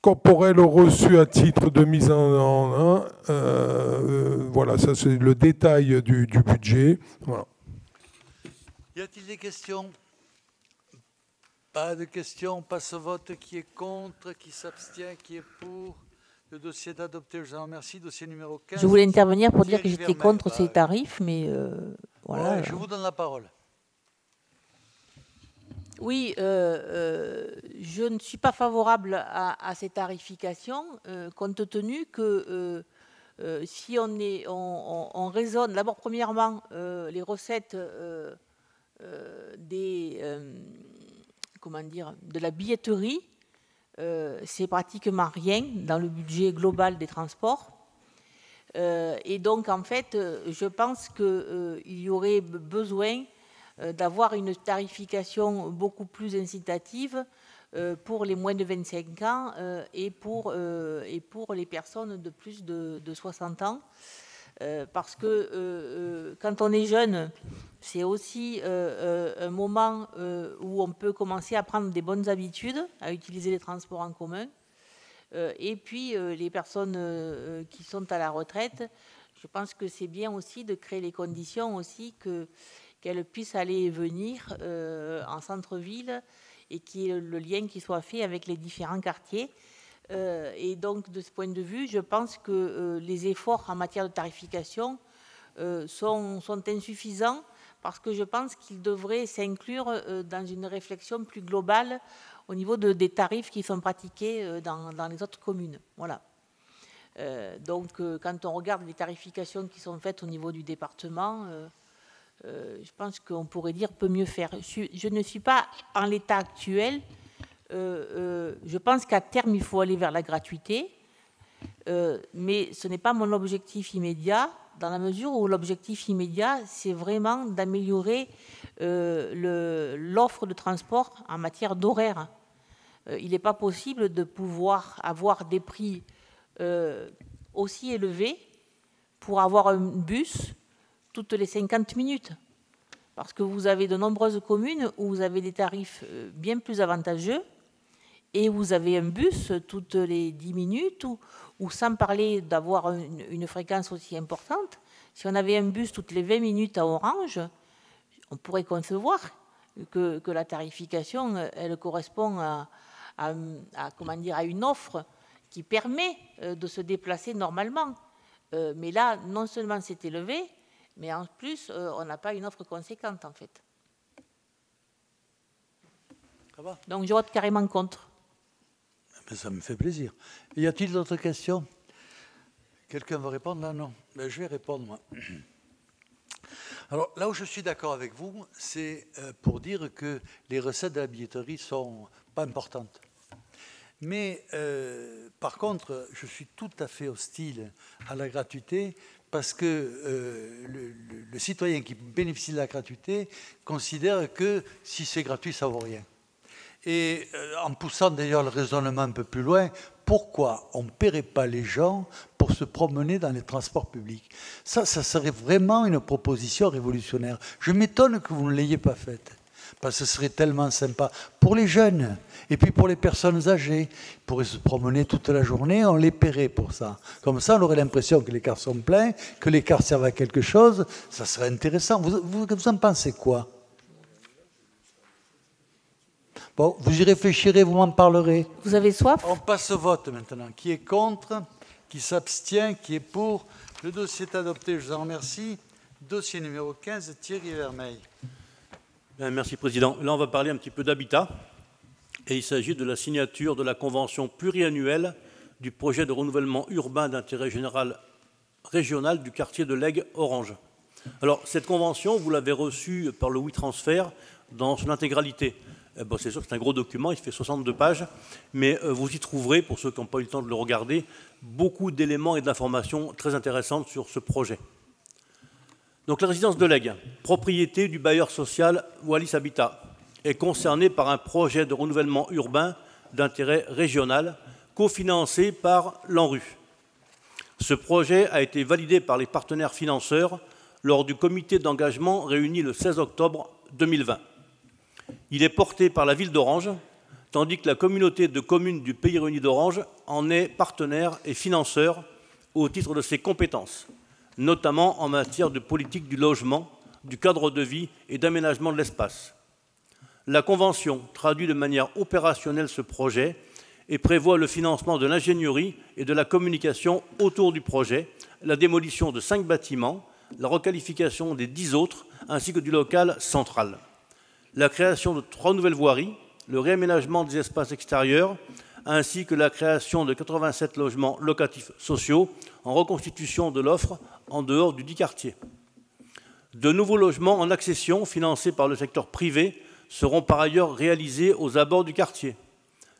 Corporel reçu à titre de mise en voilà, ça c'est le détail du budget. Voilà. Y a-t-il des questions? Pas de questions. On passe au vote. Qui est contre? Qui s'abstient? Qui est pour? Le dossier est adopté, je vous remercie. Dossier numéro 15. Je voulais intervenir pour dire que j'étais contre ces tarifs, mais voilà. Ouais, je vous donne la parole. Oui, je ne suis pas favorable à ces tarifications, compte tenu que si on raisonne, d'abord premièrement, les recettes de la billetterie, c'est pratiquement rien dans le budget global des transports. Et donc, en fait, je pense qu'il y aurait besoin d'avoir une tarification beaucoup plus incitative pour les moins de 25 ans et pour les personnes de plus de 60 ans. Parce que quand on est jeune, c'est aussi un moment où on peut commencer à prendre des bonnes habitudes, à utiliser les transports en commun. Et puis, les personnes qui sont à la retraite, je pense que c'est bien aussi de créer les conditions aussi qu'elles puissent aller et venir en centre-ville et qu'il y ait le lien qui soit fait avec les différents quartiers. Et donc, de ce point de vue, je pense que les efforts en matière de tarification sont insuffisants parce que je pense qu'ils devraient s'inclure dans une réflexion plus globale au niveau des tarifs qui sont pratiqués dans les autres communes. Voilà. Donc, quand on regarde les tarifications qui sont faites au niveau du département, je pense qu'on pourrait dire peut mieux faire. Je ne suis pas en l'état actuel. Je pense qu'à terme, il faut aller vers la gratuité, mais ce n'est pas mon objectif immédiat, dans la mesure où l'objectif immédiat, c'est vraiment d'améliorer l'offre de transport en matière d'horaire. Il n'est pas possible de pouvoir avoir des prix aussi élevés pour avoir un bus toutes les 50 minutes. Parce que vous avez de nombreuses communes où vous avez des tarifs bien plus avantageux et vous avez un bus toutes les 10 minutes ou sans parler d'avoir une fréquence aussi importante. Si on avait un bus toutes les 20 minutes à Orange, on pourrait concevoir que la tarification, elle correspond à une offre qui permet de se déplacer normalement. Mais là, non seulement c'est élevé, mais en plus, on n'a pas une offre conséquente, en fait. Donc, je vote carrément contre. Mais ça me fait plaisir. Y a-t-il d'autres questions? Quelqu'un veut répondre là? Non. Ben, je vais répondre, moi. Alors, là où je suis d'accord avec vous, c'est pour dire que les recettes de la billetterie ne sont pas importantes. Mais, par contre, je suis tout à fait hostile à la gratuité parce que le citoyen qui bénéficie de la gratuité considère que si c'est gratuit, ça ne vaut rien. Et en poussant d'ailleurs le raisonnement un peu plus loin, pourquoi on ne paierait pas les gens pour se promener dans les transports publics? Ça serait vraiment une proposition révolutionnaire. Je m'étonne que vous ne l'ayez pas faite, parce que ce serait tellement sympa pour les jeunes et puis pour les personnes âgées. Ils pourraient se promener toute la journée, on les paierait pour ça. Comme ça, on aurait l'impression que les cars sont pleins, que les cars servent à quelque chose. Ça serait intéressant. Vous en pensez quoi? Bon, vous y réfléchirez, vous m'en parlerez. Vous avez soif? On passe au vote maintenant. Qui est contre? Qui s'abstient? Qui est pour? Le dossier est adopté, je vous en remercie. Dossier numéro 15, Thierry Vermeil. Bien, merci, Président. Là, on va parler un petit peu d'habitat. Et il s'agit de la signature de la convention pluriannuelle du projet de renouvellement urbain d'intérêt général régional du quartier de l'Aigle-Orange. Alors, cette convention, vous l'avez reçue par le WeTransfer dans son intégralité. Bon, c'est sûr que c'est un gros document, il fait 62 pages, mais vous y trouverez, pour ceux qui n'ont pas eu le temps de le regarder, beaucoup d'éléments et d'informations très intéressantes sur ce projet. Donc, la résidence de l'Aigle, propriété du bailleur social Wallis Habitat, est concernée par un projet de renouvellement urbain d'intérêt régional cofinancé par l'ANRU. Ce projet a été validé par les partenaires financeurs lors du comité d'engagement réuni le 16 octobre 2020. Il est porté par la ville d'Orange, tandis que la communauté de communes du Pays réuni d'Orange en est partenaire et financeur au titre de ses compétences, notamment en matière de politique du logement, du cadre de vie et d'aménagement de l'espace. La Convention traduit de manière opérationnelle ce projet et prévoit le financement de l'ingénierie et de la communication autour du projet, la démolition de 5 bâtiments, la requalification des 10 autres, ainsi que du local central. La création de 3 nouvelles voiries, le réaménagement des espaces extérieurs, ainsi que la création de 87 logements locatifs sociaux en reconstitution de l'offre en dehors du dit quartier. De nouveaux logements en accession financés par le secteur privé seront par ailleurs réalisés aux abords du quartier,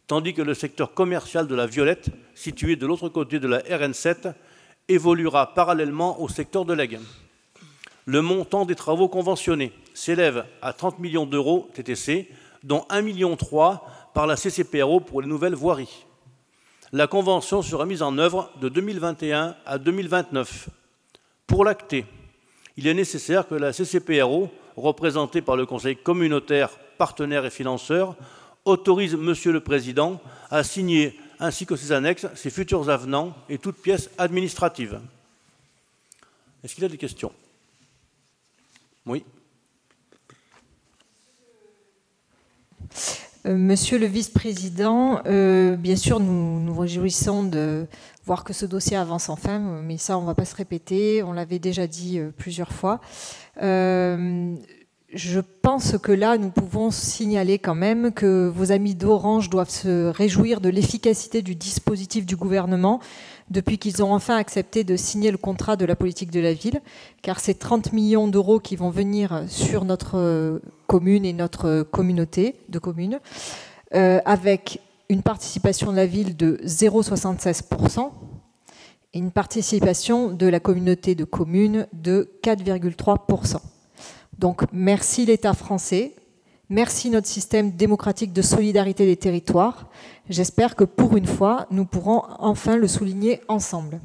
tandis que le secteur commercial de la Violette, situé de l'autre côté de la RN7, évoluera parallèlement au secteur de l'Aigle. Le montant des travaux conventionnés s'élève à 30 millions d'euros TTC, dont 1,3 million par la CCPRO pour les nouvelles voiries. La convention sera mise en œuvre de 2021 à 2029. Pour l'acter, il est nécessaire que la CCPRO, représentée par le Conseil communautaire, partenaire et financeur, autorise Monsieur le Président à signer, ainsi que ses annexes, ses futurs avenants et toutes pièces administratives. Est-ce qu'il y a des questions? Oui. Monsieur le vice-président, bien sûr, nous nous réjouissons de voir que ce dossier avance enfin, mais ça, on ne va pas se répéter, on l'avait déjà dit plusieurs fois. Je pense que là, nous pouvons signaler quand même que vos amis d'Orange doivent se réjouir de l'efficacité du dispositif du gouvernement depuis qu'ils ont enfin accepté de signer le contrat de la politique de la ville, car c'est 30 millions d'euros qui vont venir sur notre commune et notre communauté de communes, avec une participation de la ville de 0,76% et une participation de la communauté de communes de 4,3%. Donc merci l'État français, merci notre système démocratique de solidarité des territoires. J'espère que pour une fois, nous pourrons enfin le souligner ensemble.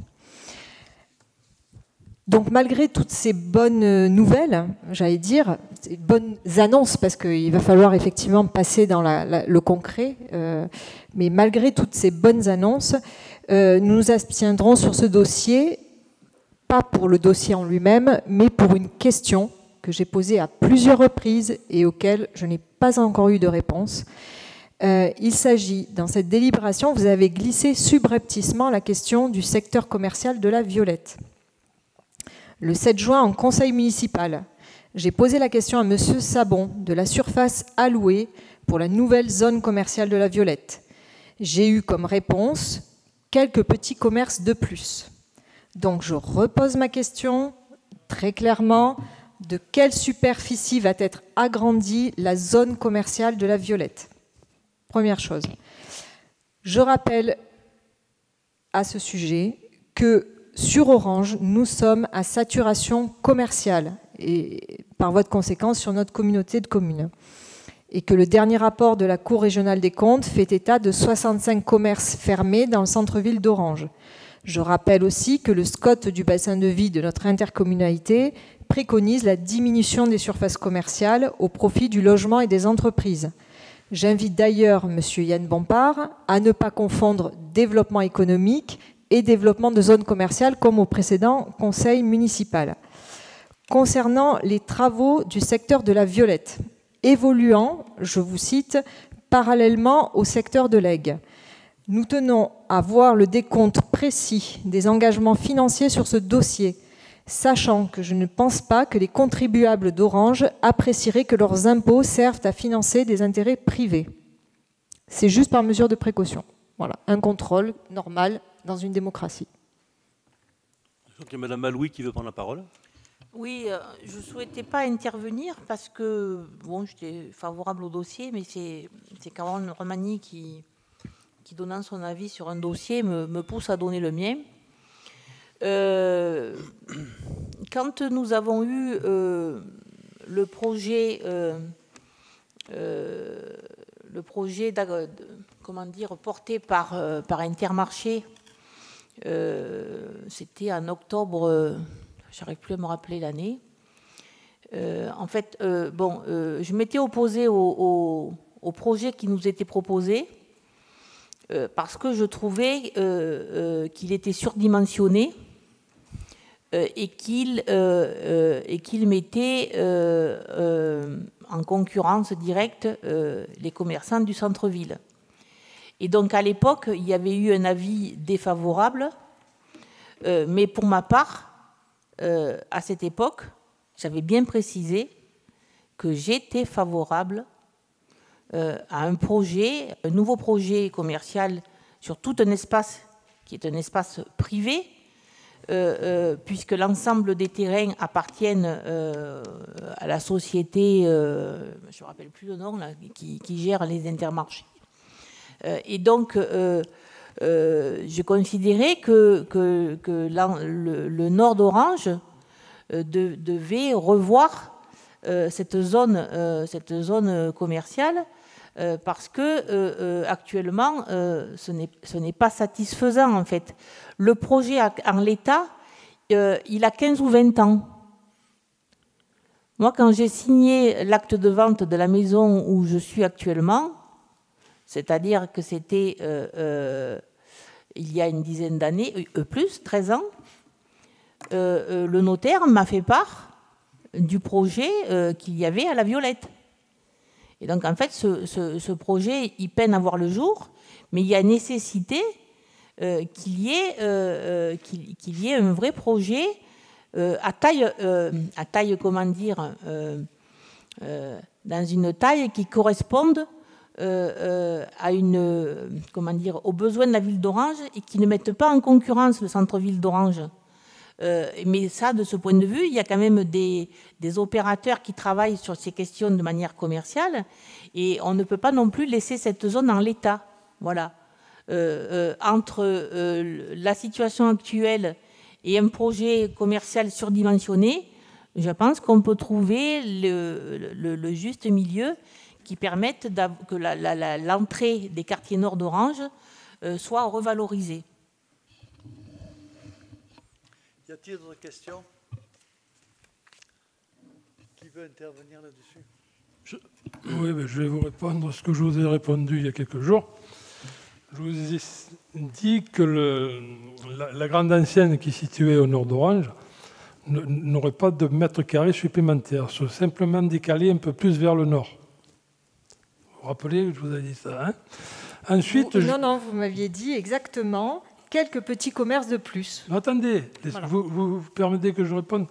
Donc malgré toutes ces bonnes nouvelles, j'allais dire, ces bonnes annonces, parce qu'il va falloir effectivement passer dans le concret, mais malgré toutes ces bonnes annonces, nous nous abstiendrons sur ce dossier, pas pour le dossier en lui-même, mais pour une question que j'ai posée à plusieurs reprises et auxquelles je n'ai pas encore eu de réponse. Il s'agit, dans cette délibération, vous avez glissé subrepticement la question du secteur commercial de la Violette. Le 7 juin, en conseil municipal, j'ai posé la question à M. Sabon de la surface allouée pour la nouvelle zone commerciale de la Violette. J'ai eu comme réponse quelques petits commerces de plus. Donc je repose ma question très clairement. De quelle superficie va être agrandie la zone commerciale de la Violette? Première chose. Je rappelle à ce sujet que sur Orange, nous sommes à saturation commerciale et par voie de conséquence sur notre communauté de communes. Et que le dernier rapport de la Cour régionale des comptes fait état de 65 commerces fermés dans le centre-ville d'Orange. Je rappelle aussi que le SCOT du bassin de vie de notre intercommunalité préconise la diminution des surfaces commerciales au profit du logement et des entreprises. J'invite d'ailleurs M. Yann Bompard à ne pas confondre développement économique et développement de zones commerciales comme au précédent conseil municipal. Concernant les travaux du secteur de la Violette, évoluant, je vous cite, parallèlement au secteur de l'Aigle, Nous tenons à voir le décompte précis des engagements financiers sur ce dossier, sachant que je ne pense pas que les contribuables d'Orange apprécieraient que leurs impôts servent à financer des intérêts privés. C'est juste par mesure de précaution. Voilà, un contrôle normal dans une démocratie. Il y a Mme Alouis qui veut prendre la parole. Oui, je ne souhaitais pas intervenir parce que bon, j'étais favorable au dossier, mais c'est Carole Normani qui, donnant son avis sur un dossier, me pousse à donner le mien. Quand nous avons eu le projet comment dire, porté par Intermarché, c'était en octobre, j'arrive plus à me rappeler l'année. En fait, je m'étais opposée au projet qui nous était proposé parce que je trouvais qu'il était surdimensionné et qu'il mettait en concurrence directe les commerçants du centre-ville. Et donc à l'époque, il y avait eu un avis défavorable, mais pour ma part, à cette époque, j'avais bien précisé que j'étais favorable à un nouveau projet commercial sur tout un espace qui est un espace privé, puisque l'ensemble des terrains appartiennent à la société, je ne me rappelle plus le nom, là, qui gère les Intermarchés. Et donc, je considérais que le nord d'Orange devait revoir cette zone commerciale parce que actuellement, ce n'est pas satisfaisant en fait. Le projet en l'état, il a 15 ou 20 ans. Moi, quand j'ai signé l'acte de vente de la maison où je suis actuellement, c'est-à-dire que c'était il y a une dizaine d'années, plus, 13 ans, le notaire m'a fait part du projet qu'il y avait à la Violette. Et donc, en fait, ce projet, il peine à voir le jour, mais il y a nécessité qu'il y ait un vrai projet à taille, comment dire, dans une taille qui corresponde aux besoins de la ville d'Orange et qui ne mettent pas en concurrence le centre-ville d'Orange. Mais ça, de ce point de vue, il y a quand même des opérateurs qui travaillent sur ces questions de manière commerciale et on ne peut pas non plus laisser cette zone en l'état. Voilà. Entre la situation actuelle et un projet commercial surdimensionné, je pense qu'on peut trouver le juste milieu qui permette que l'entrée des quartiers nord d'Orange soit revalorisée. Y a-t-il d'autres questions? Qui veut intervenir là-dessus? Oui, mais je vais vous répondre à ce que je vous ai répondu il y a quelques jours. Je vous ai dit que la grande ancienne qui est située au nord d'Orange n'aurait pas de mètres carrés supplémentaires, c'est simplement décalé un peu plus vers le nord. Vous vous rappelez que je vous ai dit ça, hein? Ensuite, non, vous m'aviez dit exactement quelques petits commerces de plus. Attendez, voilà. Vous permettez que je réponde?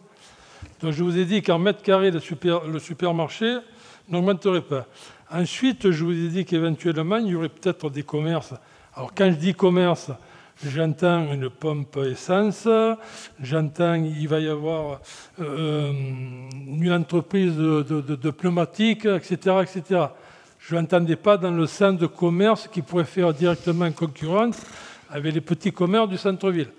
Donc, je vous ai dit qu'en mètre carré, le supermarché n'augmenterait pas. Ensuite, je vous ai dit qu'éventuellement, il y aurait peut-être des commerces. Alors, quand je dis commerce, j'entends une pompe essence, j'entends qu'il va y avoir une entreprise de pneumatiques, etc., etc. Je n'entendais pas dans le sens de commerce qui pourrait faire directement concurrence avec les petits commerces du centre-ville.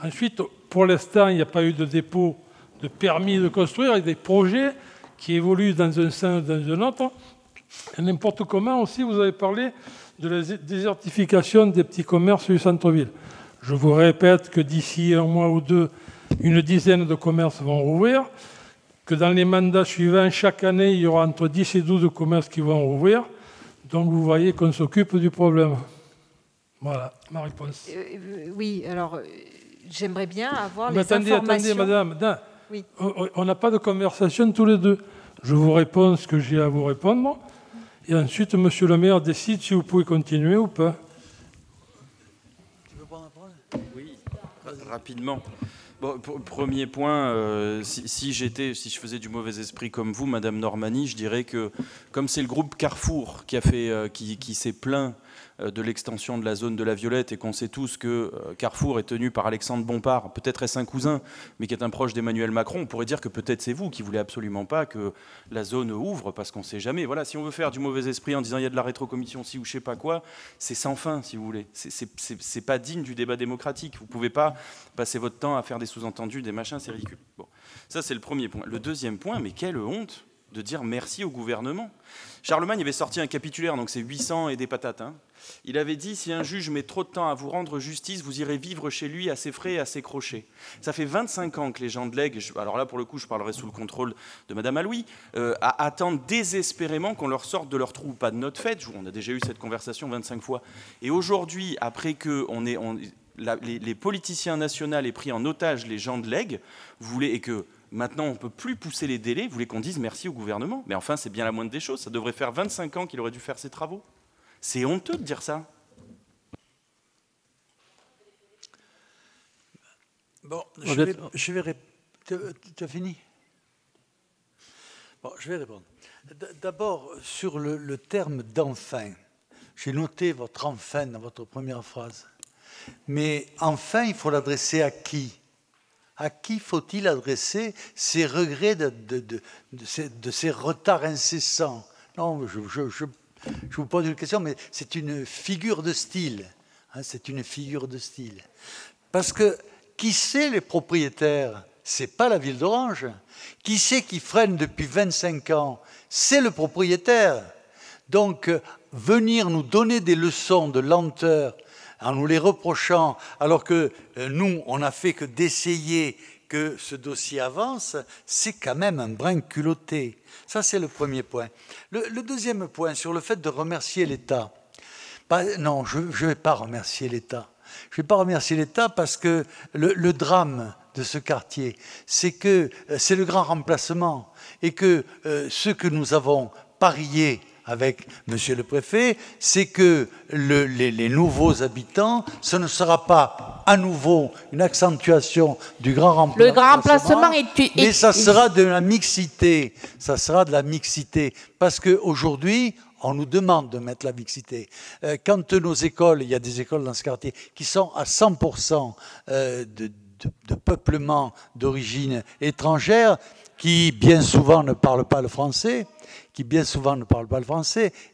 Ensuite, pour l'instant, il n'y a pas eu de dépôt de permis de construire, avec des projets qui évoluent dans un sens ou dans un autre. Et n'importe comment aussi, vous avez parlé de la désertification des petits commerces du centre-ville. Je vous répète que d'ici un mois ou deux, une dizaine de commerces vont rouvrir, que dans les mandats suivants, chaque année, il y aura entre 10 et 12 commerces qui vont rouvrir. Donc, vous voyez qu'on s'occupe du problème. Voilà, ma réponse. Oui, alors, j'aimerais bien avoir les informations. Attendez, madame. Oui. On n'a pas de conversation tous les deux. Je vous réponds ce que j'ai à vous répondre. Et ensuite, monsieur le maire décide si vous pouvez continuer ou pas. Rapidement. Bon, premier point, si je faisais du mauvais esprit comme vous, Madame Normani, je dirais que comme c'est le groupe Carrefour qui s'est plaint de l'extension de la zone de la Violette et qu'on sait tous que Carrefour est tenu par Alexandre Bompard, peut-être est-ce un cousin, mais qui est un proche d'Emmanuel Macron, on pourrait dire que peut-être c'est vous qui voulez absolument pas que la zone ouvre parce qu'on ne sait jamais. Voilà, si on veut faire du mauvais esprit en disant il y a de la rétrocommission si ou je sais pas quoi, c'est sans fin si vous voulez. C'est pas digne du débat démocratique. Vous pouvez pas passer votre temps à faire des sous-entendus, des machins, c'est ridicule. Bon, ça c'est le premier point. Le deuxième point, mais quelle honte de dire merci au gouvernement. Charlemagne avait sorti un capitulaire, donc c'est 800 et des patates. Hein. Il avait dit, si un juge met trop de temps à vous rendre justice, vous irez vivre chez lui à ses frais et à ses crochets. Ça fait 25 ans que les gens de l'Aigle, alors là pour le coup je parlerai sous le contrôle de Madame Alouis, attendent désespérément qu'on leur sorte de leur trou. Pas de notre fête, on a déjà eu cette conversation 25 fois. Et aujourd'hui, après que les politiciens nationaux aient pris en otage les gens de l'Aigle, et que maintenant, on ne peut plus pousser les délais. Vous voulez qu'on dise merci au gouvernement? Mais enfin, c'est bien la moindre des choses. Ça devrait faire 25 ans qu'il aurait dû faire ses travaux. C'est honteux de dire ça. Bon, je vais tu as fini? Bon, je vais répondre. D'abord, sur le terme « d'enfin », j'ai noté votre « enfin » dans votre première phrase. Mais « enfin », il faut l'adresser à qui? À qui faut-il adresser ces regrets de ces retards incessants? Non, je vous pose une question, mais c'est une figure de style. Hein, c'est une figure de style. Parce que qui c'est les propriétaires? C'est pas la ville d'Orange. Qui c'est qui freine depuis 25 ans? C'est le propriétaire. Donc, venir nous donner des leçons de lenteur en nous les reprochant, alors que nous, on n'a fait que d'essayer que ce dossier avance, c'est quand même un brin culotté. Ça, c'est le premier point. Le deuxième point, sur le fait de remercier l'État. Non, je ne vais pas remercier l'État. Je ne vais pas remercier l'État parce que le drame de ce quartier, c'est que c'est le grand remplacement et que ce que nous avons parié avec Monsieur le Préfet, c'est que les nouveaux habitants, ce ne sera pas à nouveau une accentuation du grand remplacement. Le grand remplacement mais ça sera de la mixité. Ça sera de la mixité. Parce qu'aujourd'hui, on nous demande de mettre la mixité. Quand nos écoles, il y a des écoles dans ce quartier qui sont à 100% de peuplement d'origine étrangère, qui bien souvent ne parlent pas le français,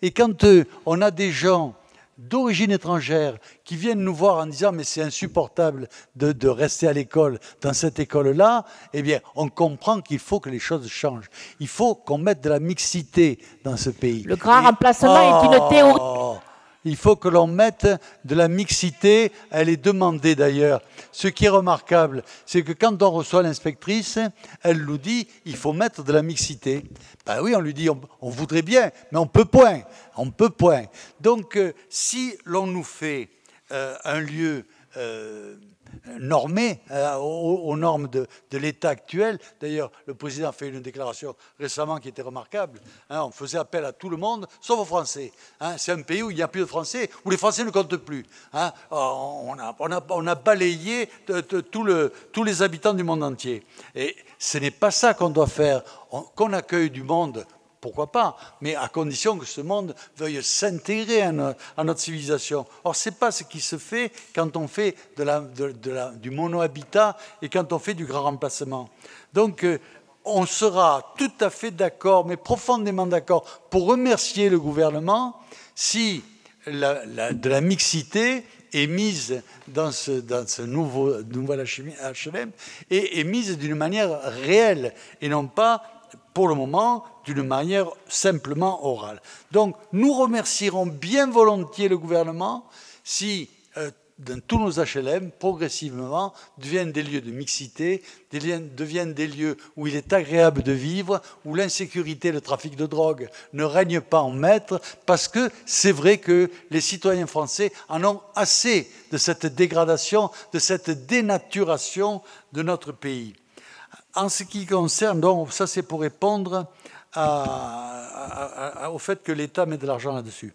et quand on a des gens d'origine étrangère qui viennent nous voir en disant « mais c'est insupportable de rester à l'école, dans cette école-là », eh bien, on comprend qu'il faut que les choses changent. Il faut qu'on mette de la mixité dans ce pays. Le grand remplacement est une théorie. Il faut que l'on mette de la mixité, elle est demandée d'ailleurs. Ce qui est remarquable, c'est que quand on reçoit l'inspectrice, elle nous dit « il faut mettre de la mixité ». Ben oui, on lui dit « on voudrait bien, mais on peut point ». On peut point. Donc, si l'on nous fait un lieu normé aux normes de l'État actuel, d'ailleurs, le président a fait une déclaration récemment qui était remarquable, hein, on faisait appel à tout le monde, sauf aux Français. Hein, c'est un pays où il n'y a plus de Français, où les Français ne comptent plus. Hein, on a balayé tous les habitants du monde entier. Et ce n'est pas ça qu'on doit faire, qu'on accueille du monde. Pourquoi pas, mais à condition que ce monde veuille s'intégrer à notre civilisation. Or, ce n'est pas ce qui se fait quand on fait du mono-habitat et quand on fait du grand remplacement. Donc, on sera tout à fait d'accord, mais profondément d'accord, pour remercier le gouvernement si de la mixité est mise dans ce nouvel HLM et est mise d'une manière réelle et non pas, pour le moment, d'une manière simplement orale. Donc, nous remercierons bien volontiers le gouvernement si tous nos HLM, progressivement, deviennent des lieux de mixité, deviennent des lieux où il est agréable de vivre, où l'insécurité et le trafic de drogue ne règnent pas en maître, parce que c'est vrai que les citoyens français en ont assez de cette dégradation, de cette dénaturation de notre pays. En ce qui concerne, donc, ça c'est pour répondre au fait que l'État met de l'argent là-dessus.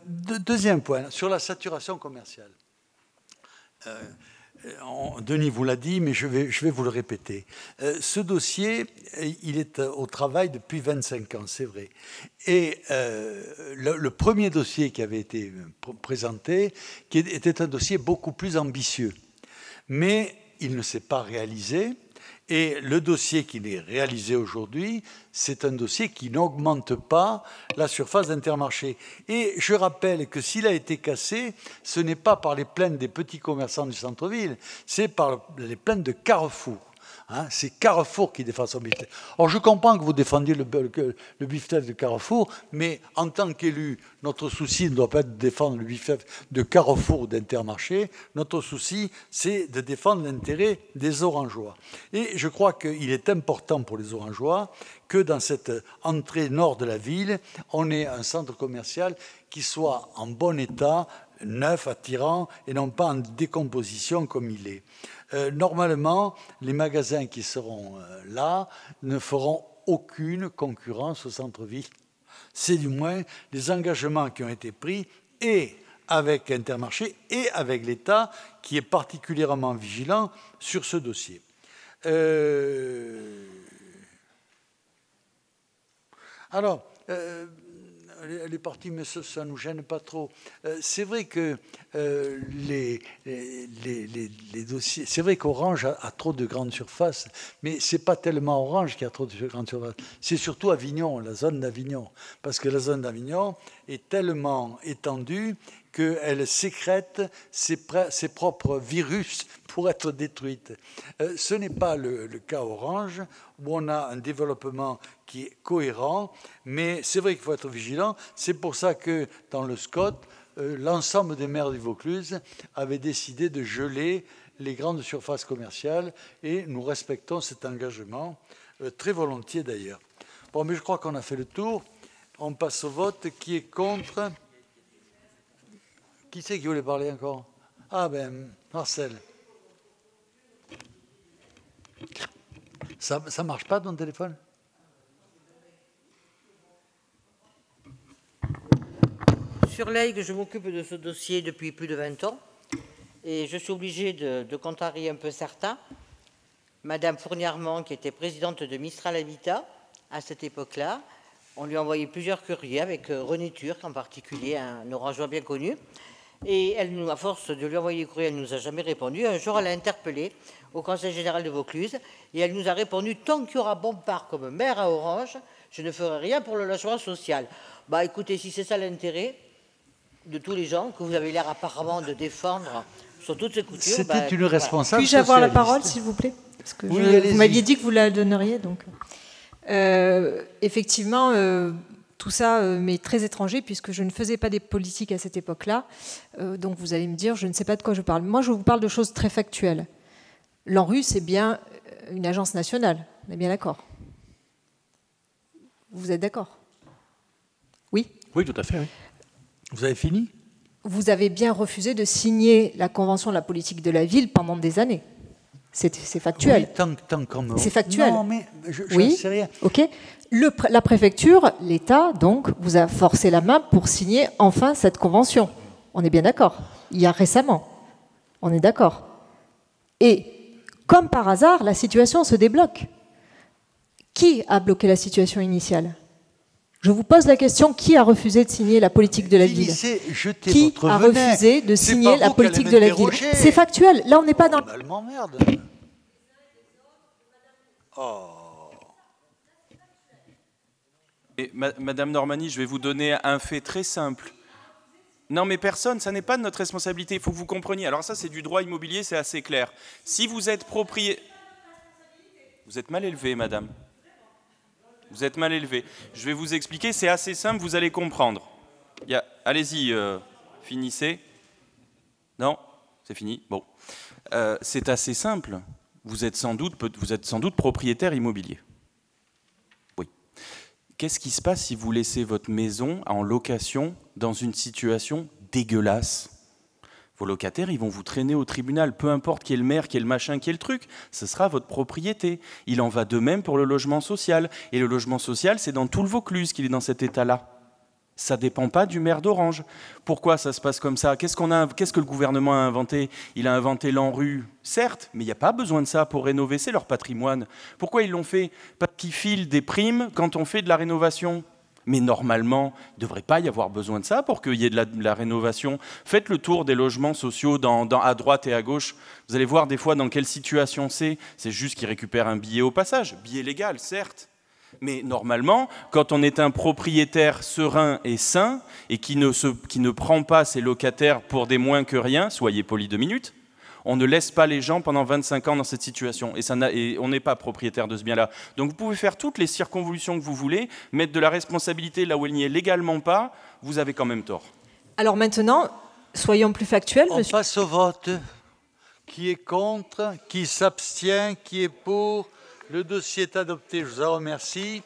Deuxième point, sur la saturation commerciale. Denis vous l'a dit, mais je vais vous le répéter. Ce dossier, il est au travail depuis 25 ans, c'est vrai. Et le premier dossier qui avait été présenté, qui était un dossier beaucoup plus ambitieux. Mais il ne s'est pas réalisé. Et le dossier qui est réalisé aujourd'hui, c'est un dossier qui n'augmente pas la surface d'Intermarché. Et je rappelle que s'il a été cassé, ce n'est pas par les plaintes des petits commerçants du centre-ville, c'est par les plaintes de Carrefour. Hein, c'est Carrefour qui défend son beefsteak. Or, je comprends que vous défendiez le beefsteak de Carrefour, mais en tant qu'élu, notre souci ne doit pas être de défendre le beefsteak de Carrefour ou d'Intermarché. Notre souci, c'est de défendre l'intérêt des Orangeois. Et je crois qu'il est important pour les Orangeois que dans cette entrée nord de la ville, on ait un centre commercial qui soit en bon état, neuf, attirant, et non pas en décomposition comme il est. Normalement, les magasins qui seront là ne feront aucune concurrence au centre-ville. C'est du moins les engagements qui ont été pris et avec Intermarché et avec l'État qui est particulièrement vigilant sur ce dossier. Alors, les partis, mais ça ne nous gêne pas trop. C'est vrai que les dossiers... C'est vrai qu'Orange a trop de grandes surfaces, mais ce n'est pas tellement Orange qui a trop de grandes surfaces. C'est surtout Avignon, la zone d'Avignon. Parce que la zone d'Avignon est tellement étendue qu'elle sécrète ses propres virus pour être détruite. Ce n'est pas le cas Orange, où on a un développement qui est cohérent, mais c'est vrai qu'il faut être vigilant. C'est pour ça que dans le SCOT, l'ensemble des maires du Vaucluse avaient décidé de geler les grandes surfaces commerciales et nous respectons cet engagement, très volontiers d'ailleurs. Bon, mais je crois qu'on a fait le tour. On passe au vote. Qui est contre ? Qui c'est qui voulait parler encore? Ah ben, Marcel. Ça ne marche pas ton téléphone? Sur l'AIG, je m'occupe de ce dossier depuis plus de 20 ans et je suis obligé de contrarier un peu certains. Madame Fournier-Armand, qui était présidente de Mistral Habitat à cette époque-là, on lui a envoyé plusieurs courriers avec René Turc en particulier, un Orangeois bien connu. Et elle nous, à force de lui envoyer des courriers, elle ne nous a jamais répondu. Un jour, elle a interpellé au Conseil général de Vaucluse et elle nous a répondu « Tant qu'il y aura Bompard comme maire à Orange, je ne ferai rien pour le logement social. » Bah écoutez, si c'est ça l'intérêt de tous les gens que vous avez l'air apparemment de défendre sur toutes ces coutures... C'était une responsable Puis-je avoir la parole, s'il vous plaît? Parce que oui, vous m'aviez dit que vous la donneriez. Donc. Effectivement... tout ça m'est très étranger puisque je ne faisais pas des politiques à cette époque-là. Donc vous allez me dire, je ne sais pas de quoi je parle. Moi, je vous parle de choses très factuelles. L'ANRU, c'est bien une agence nationale. On est bien d'accord? Vous êtes d'accord? Oui? Oui, tout à fait. Oui. Vous avez fini? Vous avez bien refusé de signer la Convention de la politique de la ville pendant des années. C'est factuel. Oui, tant qu'on... C'est factuel. Non, mais je oui, ne sais rien. Ok. La préfecture, l'État, donc, vous a forcé la main pour signer enfin cette convention. On est bien d'accord. Il y a récemment. On est d'accord. Et, comme par hasard, la situation se débloque. Qui a bloqué la situation initiale? Je vous pose la question, qui a refusé de signer la politique de la ville? Qui a refusé de signer la politique de la ville? C'est factuel. Là, on n'est pas dans... Elle m'emmerde. Oh. Et Madame Normani, je vais vous donner un fait très simple. Non, mais personne, ça n'est pas de notre responsabilité. Il faut que vous compreniez. Alors ça, c'est du droit immobilier, c'est assez clair. Si vous êtes propriétaire... Vous êtes mal élevé, madame. Vous êtes mal élevé. Je vais vous expliquer, c'est assez simple, vous allez comprendre. Allez-y, finissez. Non, c'est fini. Bon. C'est assez simple. Vous êtes sans doute propriétaire immobilier. Oui. Qu'est-ce qui se passe si vous laissez votre maison en location dans une situation dégueulasse? Vos locataires, ils vont vous traîner au tribunal, peu importe qui est le maire, qui est le machin, qui est le truc, ce sera votre propriété. Il en va de même pour le logement social. Et le logement social, c'est dans tout le Vaucluse qu'il est dans cet état-là. Ça ne dépend pas du maire d'Orange. Pourquoi ça se passe comme ça? Qu'est-ce que le gouvernement a inventé? Il a inventé l'ANRU, certes, mais il n'y a pas besoin de ça pour rénover, c'est leur patrimoine. Pourquoi ils l'ont fait? Parce qu'ils filent des primes quand on fait de la rénovation. Mais normalement, il ne devrait pas y avoir besoin de ça pour qu'il y ait de la rénovation. Faites le tour des logements sociaux à droite et à gauche. Vous allez voir des fois dans quelle situation c'est. C'est juste qu'ils récupèrent un billet au passage. Billet légal, certes. Mais normalement, quand on est un propriétaire serein et sain et qui ne prend pas ses locataires pour des moins que rien, soyez polis 2 minutes, on ne laisse pas les gens pendant 25 ans dans cette situation. Et on n'est pas propriétaire de ce bien-là. Donc vous pouvez faire toutes les circonvolutions que vous voulez, mettre de la responsabilité là où elle n'y est légalement pas, vous avez quand même tort. Alors maintenant, soyons plus factuels. On passe au vote. Qui est contre? Qui s'abstient? Qui est pour? Le dossier est adopté, je vous en remercie.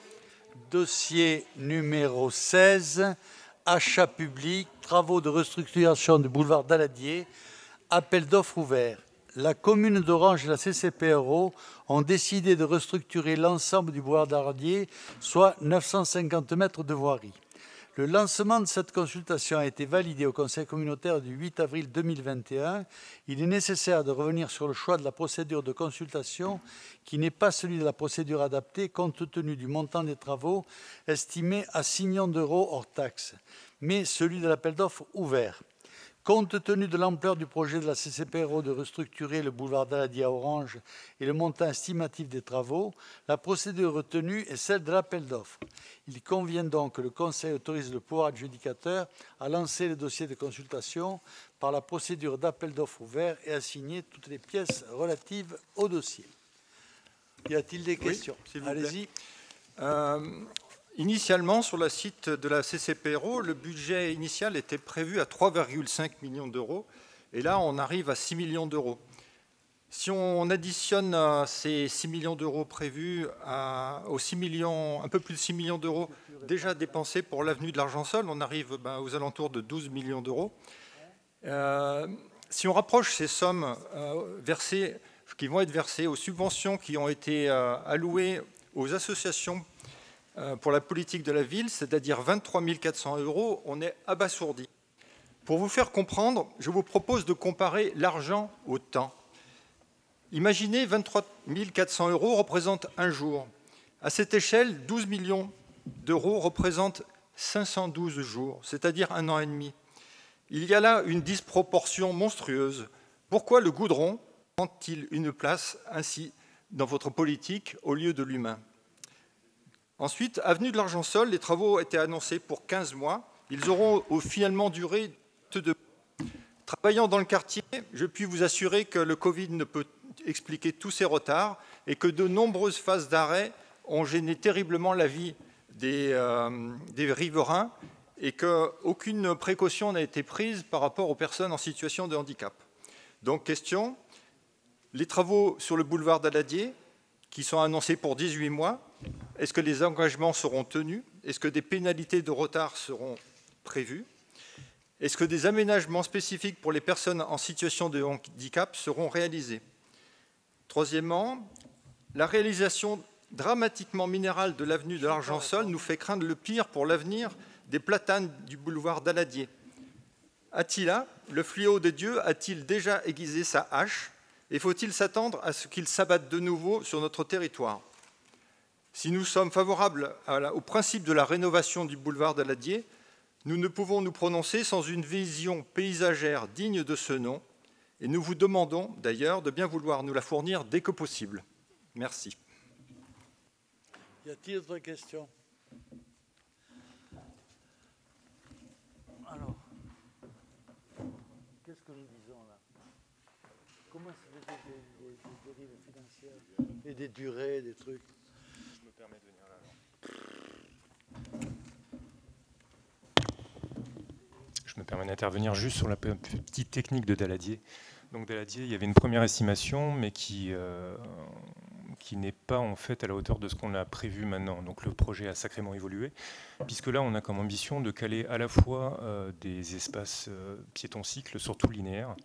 Dossier numéro 16, achat public, travaux de restructuration du boulevard Daladier, appel d'offres ouvert. La commune d'Orange et la CCPRO ont décidé de restructurer l'ensemble du boulevard Daladier, soit 950 mètres de voirie. Le lancement de cette consultation a été validé au Conseil communautaire du 8 avril 2021. Il est nécessaire de revenir sur le choix de la procédure de consultation qui n'est pas celui de la procédure adaptée compte tenu du montant des travaux estimé à 6 millions d'euros hors taxes, mais celui de l'appel d'offres ouvert. Compte tenu de l'ampleur du projet de la CCPRO de restructurer le boulevard Daladier à Orange et le montant estimatif des travaux, la procédure retenue est celle de l'appel d'offres. Il convient donc que le Conseil autorise le pouvoir adjudicateur à lancer le dossier de consultation par la procédure d'appel d'offres ouvert et à signer toutes les pièces relatives au dossier. Y a-t-il des questions? Oui, allez-y. Initialement, sur le site de la CCPRO, le budget initial était prévu à 3,5 millions d'euros. Et là, on arrive à 6 millions d'euros. Si on additionne ces 6 millions d'euros prévus aux 6 millions, un peu plus de 6 millions d'euros déjà dépensés pour l'avenue de l'Argent-Sol, on arrive aux alentours de 12 millions d'euros. Si on rapproche ces sommes qui vont être versées aux subventions qui ont été allouées aux associations pour la politique de la ville, c'est-à-dire 23 400 €, on est abasourdi. Pour vous faire comprendre, je vous propose de comparer l'argent au temps. Imaginez 23 400 € représente un jour. À cette échelle, 12 millions d'euros représentent 512 jours, c'est-à-dire 1 an et demi. Il y a là une disproportion monstrueuse. Pourquoi le goudron prend-il une place ainsi dans votre politique au lieu de l'humain? Ensuite, avenue de l'Argent-Sol, les travaux étaient annoncés pour 15 mois. Ils auront finalement duré 2 mois. Travaillant dans le quartier, je puis vous assurer que le Covid ne peut expliquer tous ces retards et que de nombreuses phases d'arrêt ont gêné terriblement la vie des riverains et qu'aucune précaution n'a été prise par rapport aux personnes en situation de handicap. Donc, question, les travaux sur le boulevard Daladier, qui sont annoncés pour 18 mois, est-ce que les engagements seront tenus? Est-ce que des pénalités de retard seront prévues? Est-ce que des aménagements spécifiques pour les personnes en situation de handicap seront réalisés? Troisièmement, la réalisation dramatiquement minérale de l'avenue de l'Argent-Sol nous fait craindre le pire pour l'avenir des platanes du boulevard Daladier. Attila, le fléau des dieux, a-t-il déjà aiguisé sa hache? Et faut-il s'attendre à ce qu'il s'abatte de nouveau sur notre territoire? Si nous sommes favorables au principe de la rénovation du boulevard Daladier, nous ne pouvons nous prononcer sans une vision paysagère digne de ce nom, et nous vous demandons d'ailleurs de bien vouloir nous la fournir dès que possible. Merci. Y a-t-il d'autres questions? Alors, qu'est-ce que nous disons là? Comment se fait des dérives financières et des durées, des trucs? Je me permets de venir là. Je me permets d'intervenir juste sur la petite technique de Daladier. Donc Daladier, il y avait une première estimation, mais qui qui n'est pas en fait à la hauteur de ce qu'on a prévu maintenant. Donc le projet a sacrément évolué, puisque là on a comme ambition de caler à la fois des espaces piétons cycles, surtout linéaires.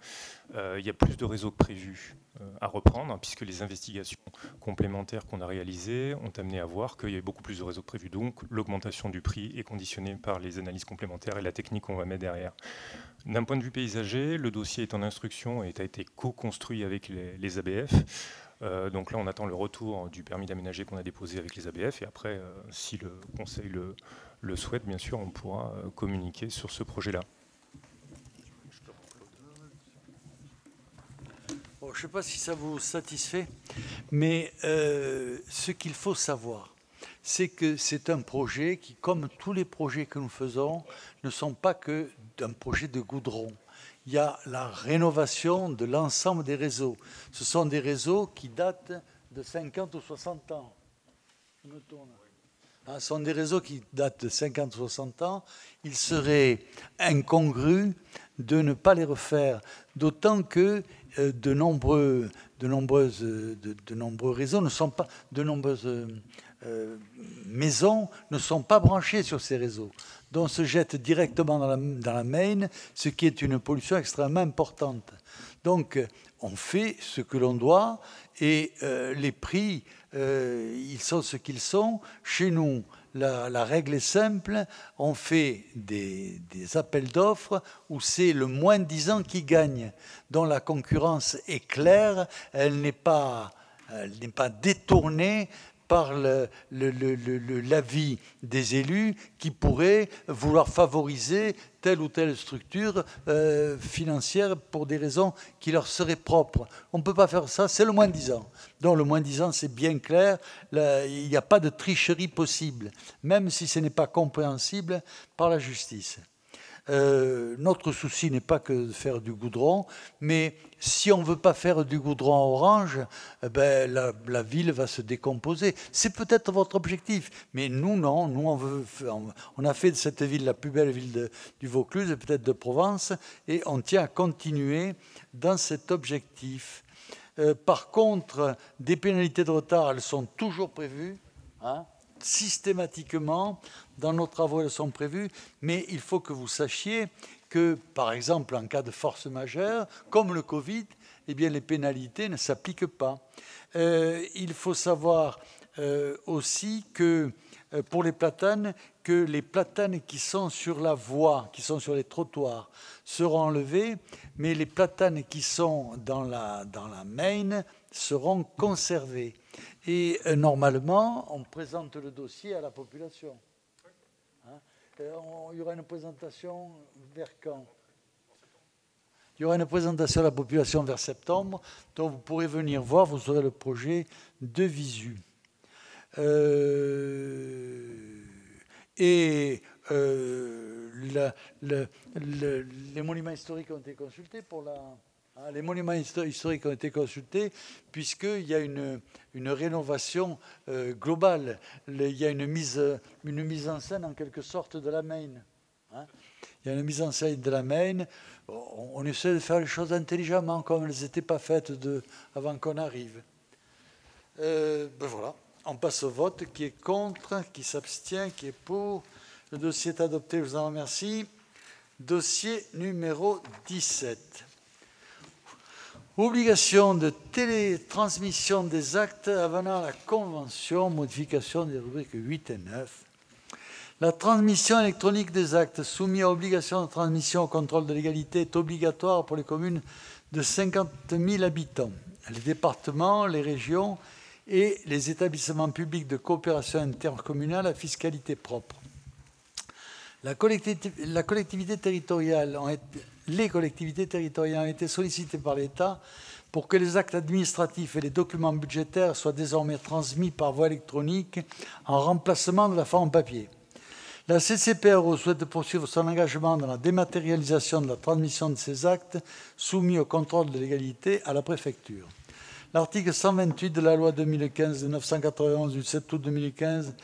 Il y a plus de réseaux que prévu à reprendre, puisque les investigations complémentaires qu'on a réalisées ont amené à voir qu'il y avait beaucoup plus de réseaux que prévu. Donc l'augmentation du prix est conditionnée par les analyses complémentaires et la technique qu'on va mettre derrière. D'un point de vue paysager, le dossier est en instruction et a été co-construit avec les ABF. Donc là, on attend le retour du permis d'aménager qu'on a déposé avec les ABF. Et après, si le Conseil le souhaite, bien sûr, on pourra communiquer sur ce projet-là. Bon, je ne sais pas si ça vous satisfait, mais ce qu'il faut savoir, c'est que c'est un projet qui, comme tous les projets que nous faisons, ne sont pas que d'un projet de goudron. Il y a la rénovation de l'ensemble des réseaux. Ce sont des réseaux qui datent de 50 ou 60 ans. Ce sont des réseaux qui datent de 50 ou 60 ans. Il serait incongru de ne pas les refaire, d'autant que de nombreux réseaux ne sont pas, de nombreuses maisons ne sont pas branchées sur ces réseaux, dont se jette directement dans la Maine, ce qui est une pollution extrêmement importante. Donc, on fait ce que l'on doit et les prix, ils sont ce qu'ils sont. Chez nous, la règle est simple, on fait des appels d'offres où c'est le moins 10 ans qui gagne, dont la concurrence est claire, elle n'est pas détournée par l'avis des élus qui pourraient vouloir favoriser telle ou telle structure financière pour des raisons qui leur seraient propres. On ne peut pas faire ça, c'est le moins 10 ans. Donc le moins 10 ans, c'est bien clair, il n'y a pas de tricherie possible, même si ce n'est pas compréhensible par la justice. Notre souci n'est pas que de faire du goudron, mais si on ne veut pas faire du goudron orange, la ville va se décomposer. C'est peut-être votre objectif, mais nous, non. Nous, on a fait de cette ville la plus belle ville du Vaucluse et peut-être de Provence, et on tient à continuer dans cet objectif. Par contre, des pénalités de retard, elles sont toujours prévues, systématiquement, dans nos travaux, elles sont prévues, mais il faut que vous sachiez que, par exemple, en cas de force majeure, comme le Covid, eh bien, les pénalités ne s'appliquent pas. Il faut savoir aussi que, pour les platanes, que les platanes qui sont sur la voie, qui sont sur les trottoirs, seront enlevés, mais les platanes qui sont dans la Maine seront conservés. Et normalement, on présente le dossier à la population. Il y aura une présentation vers quand? Il y aura une présentation à la population vers septembre, donc vous pourrez venir voir, vous aurez le projet de visu. Les monuments historiques ont été consultés les monuments historiques ont été consultés puisqu'il y a une rénovation globale. Il y a une mise en scène en quelque sorte de la Maine. Il y a une mise en scène de la Maine. On essaie de faire les choses intelligemment comme elles n'étaient pas faites avant qu'on arrive. Voilà. On passe au vote. Qui est contre? Qui s'abstient? Qui est pour? Le dossier est adopté. Je vous en remercie. Dossier numéro 17. Obligation de télétransmission des actes avenant à la Convention, modification des rubriques 8 et 9. La transmission électronique des actes soumis à obligation de transmission au contrôle de légalité est obligatoire pour les communes de 50 000 habitants, les départements, les régions et les établissements publics de coopération intercommunale à fiscalité propre. Les collectivités territoriales ont été sollicitées par l'État pour que les actes administratifs et les documents budgétaires soient désormais transmis par voie électronique en remplacement de la forme papier. La CCPRO souhaite poursuivre son engagement dans la dématérialisation de la transmission de ces actes soumis au contrôle de légalité à la préfecture. L'article 128 de la loi 2015-991 du 7 août 2015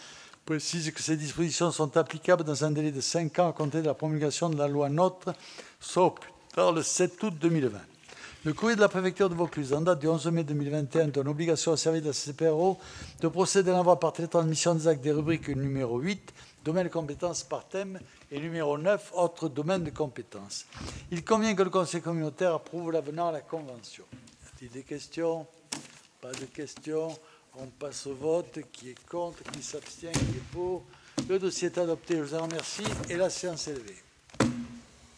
précise que ces dispositions sont applicables dans un délai de 5 ans à compter de la promulgation de la loi NOTRe, sauf par le 7 août 2020. Le courrier de la préfecture de Vaucluse, en date du 11 mai 2021, donne obligation au service de la CCPRO de procéder à l'envoi par télétransmission des actes des rubriques numéro 8, domaine de compétences par thème, et numéro 9, autres domaines de compétences. Il convient que le conseil communautaire approuve l'avenant à la convention. Y a-t-il des questions? Pas de questions. On passe au vote. Qui est contre? Qui s'abstient? Qui est pour? Le dossier est adopté. Je vous en remercie. Et la séance est levée.